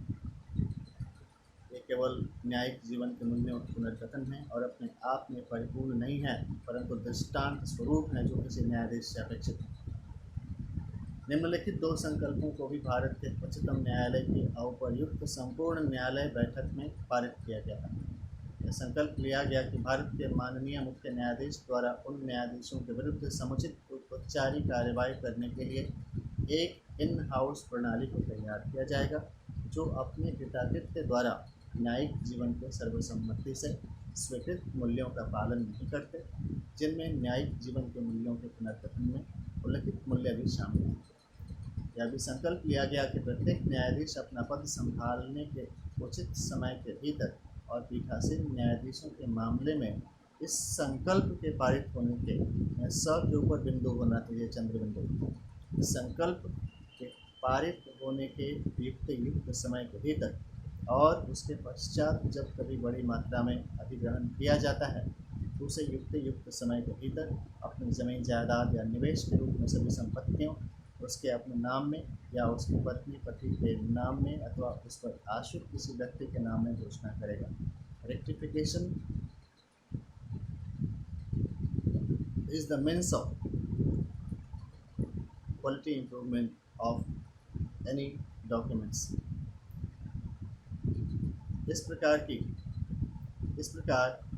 ये केवल न्यायिक जीवन के मूल्यों के पुनर्गठन है और अपने आप में परिपूर्ण नहीं है, परंतु दृष्टांत स्वरूप है जो किसी न्यायाधीश से अपेक्षित है। निम्नलिखित दो संकल्पों को भी भारत के उच्चतम न्यायालय की औपयुक्त संपूर्ण न्यायालय बैठक में पारित किया गया है। यह संकल्प लिया गया कि भारत के माननीय मुख्य न्यायाधीश द्वारा उन न्यायाधीशों के विरुद्ध समुचित औपचारिक कार्रवाई करने के लिए एक इन हाउस प्रणाली को तैयार किया जाएगा जो अपने कृतकृत्य द्वारा न्यायिक जीवन के सर्वसम्मति से स्वीकृत मूल्यों का पालन नहीं करते, जिनमें न्यायिक जीवन के मूल्यों के पुनर्गठन में उल्लिखित मूल्य भी शामिल हैं। यह भी संकल्प लिया गया कि प्रत्येक न्यायाधीश अपना पद संभालने के उचित समय के भीतर और पीठासीन न्यायाधीशों के मामले में इस संकल्प के पारित होने के 100 के ऊपर बिंदु होना चाहिए, चंद्र बिंदु। इस संकल्प के पारित होने के युक्त समय के भीतर और उसके पश्चात जब कभी बड़ी मात्रा में अधिग्रहण किया जाता है तो उसे युक्त समय के भीतर अपनी ज़मीन जायदाद या निवेश के रूप में सभी संपत्तियों उसके अपने नाम में या उसकी पत्नी पति के नाम में अथवा उस पर आश्रित किसी व्यक्ति के नाम में घोषणा करेगा। Rectification is the means of quality improvement of any documents। इस प्रकार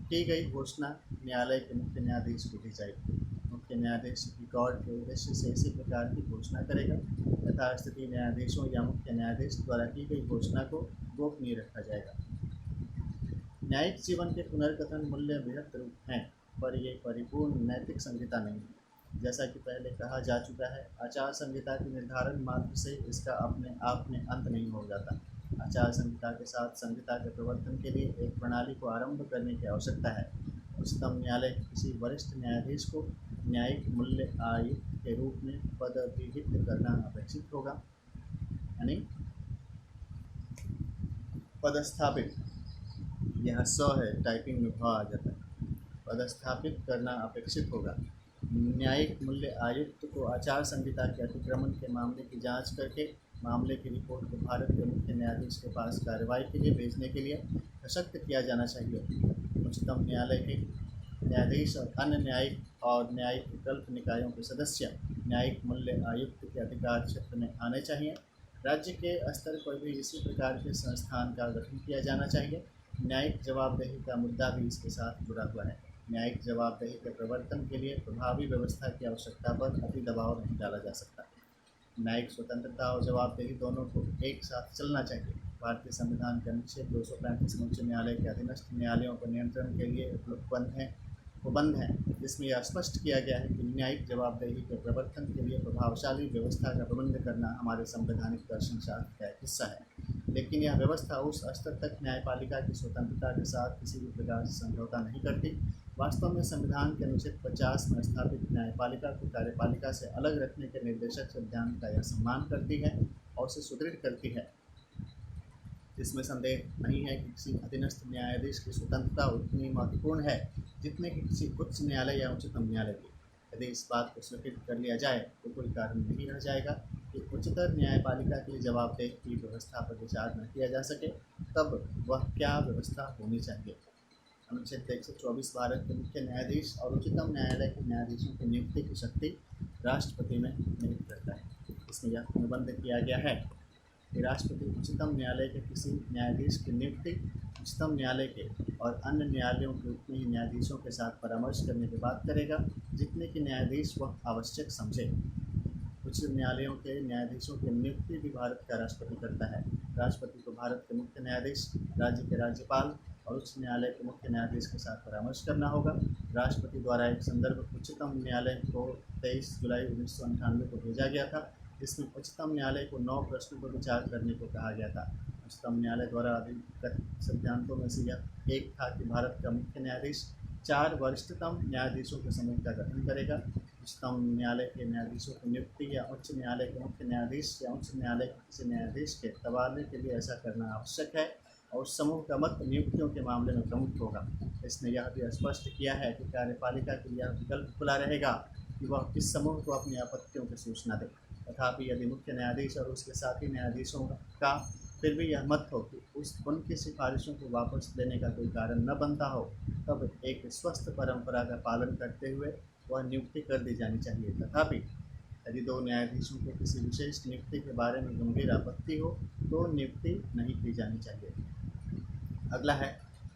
की गई घोषणा न्यायालय के मुख्य न्यायाधीश को दी जाएगी। मुख्य न्यायाधीश रिकॉर्ड के उद्देश्य से इसी प्रकार की घोषणा करेगा। यथास्थिति न्यायाधीशों या मुख्य न्यायाधीश द्वारा की गई घोषणा को गोपनीय रखा जाएगा। न्यायिक जीवन के पुनर्कथन मूल्य वृहत रूप हैं, पर ये परिपूर्ण नैतिक संहिता नहीं है। जैसा कि पहले कहा जा चुका है, आचार संहिता के निर्धारण मात्र से इसका अपने आप में अंत नहीं हो जाता। आचार संहिता के साथ संहिता के प्रवर्तन के लिए एक प्रणाली को आरंभ करने की आवश्यकता है। उच्चतम न्यायालय किसी वरिष्ठ न्यायाधीश को न्यायिक मूल्य आयुक्त के रूप में पदविहित करना अपेक्षित होगा, यानी पदस्थापित, यह स है, टाइपिंग में भ आ जाता है, पदस्थापित करना अपेक्षित होगा। न्यायिक मूल्य आयुक्त को आचार संहिता के अतिक्रमण के मामले की जांच करके मामले की रिपोर्ट को भारत के मुख्य न्यायाधीश के पास कार्रवाई के लिए भेजने के लिए सशक्त किया जाना चाहिए। उच्चतम न्यायालय के न्यायाधीश और अन्य न्यायिक और न्यायिक विकल्प निकायों के सदस्य न्यायिक मूल्य आयुक्त के अधिकार क्षेत्र में आने चाहिए। राज्य के स्तर पर भी इसी प्रकार के संस्थान का गठन किया जाना चाहिए। न्यायिक जवाबदेही का मुद्दा भी इसके साथ जुड़ा हुआ है। न्यायिक जवाबदेही के प्रवर्तन के लिए प्रभावी व्यवस्था की आवश्यकता पर अति दबाव नहीं डाला जा सकता। न्यायिक स्वतंत्रता और जवाबदेही दोनों को एक साथ चलना चाहिए। भारतीय संविधान के अनुच्छेद 235 में उच्च न्यायालय के अधीनस्थ न्यायालयों को नियंत्रण के लिए उपबंध है, जिसमें यह स्पष्ट किया गया है कि न्यायिक जवाबदेही के प्रवर्तन के लिए प्रभावशाली व्यवस्था का प्रबंध करना हमारे संवैधानिक दर्शन शास्त्र का एक हिस्सा है। लेकिन यह व्यवस्था उस स्तर तक न्यायपालिका की स्वतंत्रता के साथ किसी भी प्रकार से समझौता नहीं करती। वास्तव में संविधान के अनुच्छेद 50 में स्थापित न्यायपालिका को कार्यपालिका से अलग रखने के निर्देशक सिद्धांत का यह सम्मान करती है और उसे सुदृढ़ करती है। इसमें संदेह नहीं है कि किसी अधीनस्थ न्यायाधीश की स्वतंत्रता उतनी महत्वपूर्ण है जितने कि किसी उच्च न्यायालय या उच्चतम न्यायालय की। यदि इस बात को स्वीकृत कर लिया जाए तो कोई कारण नहीं रह जाएगा कि उच्चतर न्यायपालिका के लिए जवाबदेही की व्यवस्था पर विचार न किया जा सके। तब वह क्या व्यवस्था होनी चाहिए? अनुच्छेद 124 भारत के मुख्य न्यायाधीश और उच्चतम न्यायालय के न्यायाधीशों की नियुक्ति की शक्ति राष्ट्रपति में निहित रहता है। इसमें यह अनुबंध किया गया है कि राष्ट्रपति उच्चतम न्यायालय के किसी न्यायाधीश की नियुक्ति उच्चतम न्यायालय के और अन्य न्यायालयों के उतने ही न्यायाधीशों के साथ परामर्श करने के बाद करेगा जितने कि न्यायाधीश वह आवश्यक समझे। उच्च न्यायालयों के न्यायाधीशों की नियुक्ति भी भारत का राष्ट्रपति करता है। राष्ट्रपति को भारत के मुख्य न्यायाधीश, राज्य के राज्यपाल और उच्च न्यायालय के मुख्य न्यायाधीश के साथ परामर्श करना होगा। राष्ट्रपति द्वारा एक संदर्भ उच्चतम न्यायालय को 23 जुलाई 1998 को भेजा गया था, जिसमें उच्चतम न्यायालय को 9 प्रश्नों पर विचार करने को कहा गया था। उच्चतम न्यायालय द्वारा अधिकृत सिद्धांतों में से यह एक था कि भारत का मुख्य न्यायाधीश 4 वरिष्ठतम न्यायाधीशों के समूह का गठन करेगा। उच्चतम न्यायालय के न्यायाधीशों की नियुक्ति या उच्च न्यायालय के मुख्य न्यायाधीश या उच्च न्यायालय के किसी न्यायाधीश के तबादले के लिए ऐसा करना आवश्यक है और उस समूह का मत नियुक्तियों के मामले में प्रमुख होगा। इसने यह भी स्पष्ट किया है कि कार्यपालिका के लिए यह विकल्प खुला रहेगा कि वह किस समूह को अपनी आपत्तियों की सूचना दे। तथापि यदि मुख्य न्यायाधीश और उसके साथी न्यायाधीशों का फिर भी यह मत हो कि उनकी सिफारिशों को वापस लेने का कोई कारण न बनता हो, तब एक स्वस्थ परंपरा का पालन करते हुए वह नियुक्ति कर दी जानी चाहिए। तथापि यदि 2 न्यायाधीशों को किसी विशेष नियुक्ति के बारे में गंभीर आपत्ति हो तो नियुक्ति नहीं की जानी चाहिए। अगला है,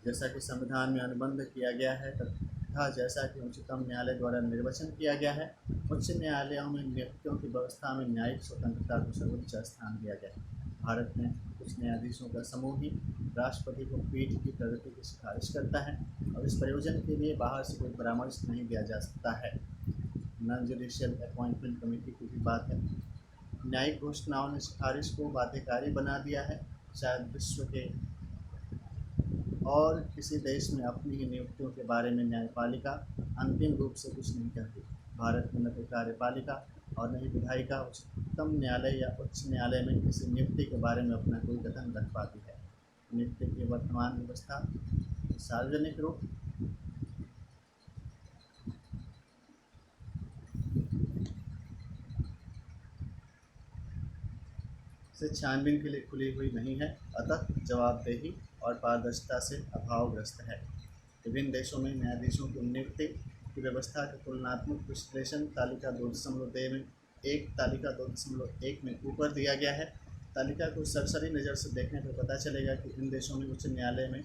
जैसा कि संविधान में अनुबंध किया गया है तथा जैसा कि उच्चतम न्यायालय द्वारा निर्वचन किया गया है, उच्च न्यायालयों में नियुक्तियों की व्यवस्था में न्यायिक स्वतंत्रता को सर्वोच्च स्थान दिया गया है। भारत में कुछ न्यायाधीशों का समूह ही राष्ट्रपति को पीठ की प्रगति की सिफारिश करता है और इस प्रयोजन के लिए बाहर से कोई परामर्श नहीं दिया जा सकता है। नॉन जुडिशियल अपॉइंटमेंट कमेटी की भी बात है। न्यायिक घोषणाओं ने सिफारिश को बाध्यकारी बना दिया है। शायद विश्व के और किसी देश में अपनी ही नियुक्तियों के बारे में न्यायपालिका अंतिम रूप से कुछ नहीं कहती। भारत में न तो कार्यपालिका और न ही विधायिका उच्चतम न्यायालय या उच्च न्यायालय में किसी नियुक्ति के बारे में अपना कोई कथन रख पाती है। नियुक्ति की वर्तमान व्यवस्था सार्वजनिक रूप से छानबीन के लिए खुली हुई नहीं है, अतः जवाबदेही और पारदर्शिता से अभावग्रस्त है। विभिन्न देशों में न्यायाधीशों की नियुक्ति की व्यवस्था का तुलनात्मक विश्लेषण तालिका 2.2 में तालिका 2.1 में ऊपर दिया गया है। तालिका को सरसरी नज़र से देखने पर पता चलेगा कि इन देशों में उच्च न्यायालय में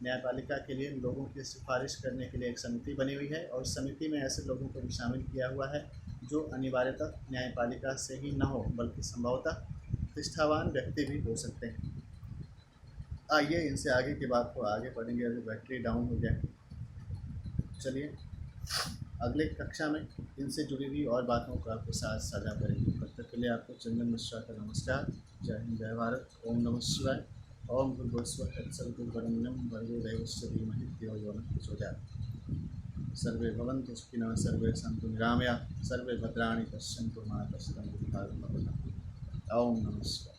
न्यायपालिका के लिए लोगों की सिफारिश करने के लिए एक समिति बनी हुई है और समिति में ऐसे लोगों को भी शामिल किया हुआ है जो अनिवार्यतः न्यायपालिका से ही न हो बल्कि संभवतः प्रतिष्ठावान व्यक्ति भी हो सकते हैं। आइए इनसे आगे की बात को आगे पढ़ेंगे। अभी बैटरी डाउन हो गया, चलिए अगले कक्षा में इनसे जुड़ी हुई और बातों को आपके साथ साझा करेंगे। तब तक के लिए आपको चंदन मिश्रा का नमस्कार। जय हिंद, जय भारत। ओम नमः शिवाय। ओम भूर्भुवस्सुः तत्सवितुर्वरेण्यं भर्गो देवस्य धीमहि धियो यो नः प्रचोदयात्। सर्वे भवन्तु सुखिनः, सर्वे सन्तु निरामयाः, सर्वे भद्राणि पश्यन्तु मा कश्चित् दुःखाय। ओम नमः शिवाय।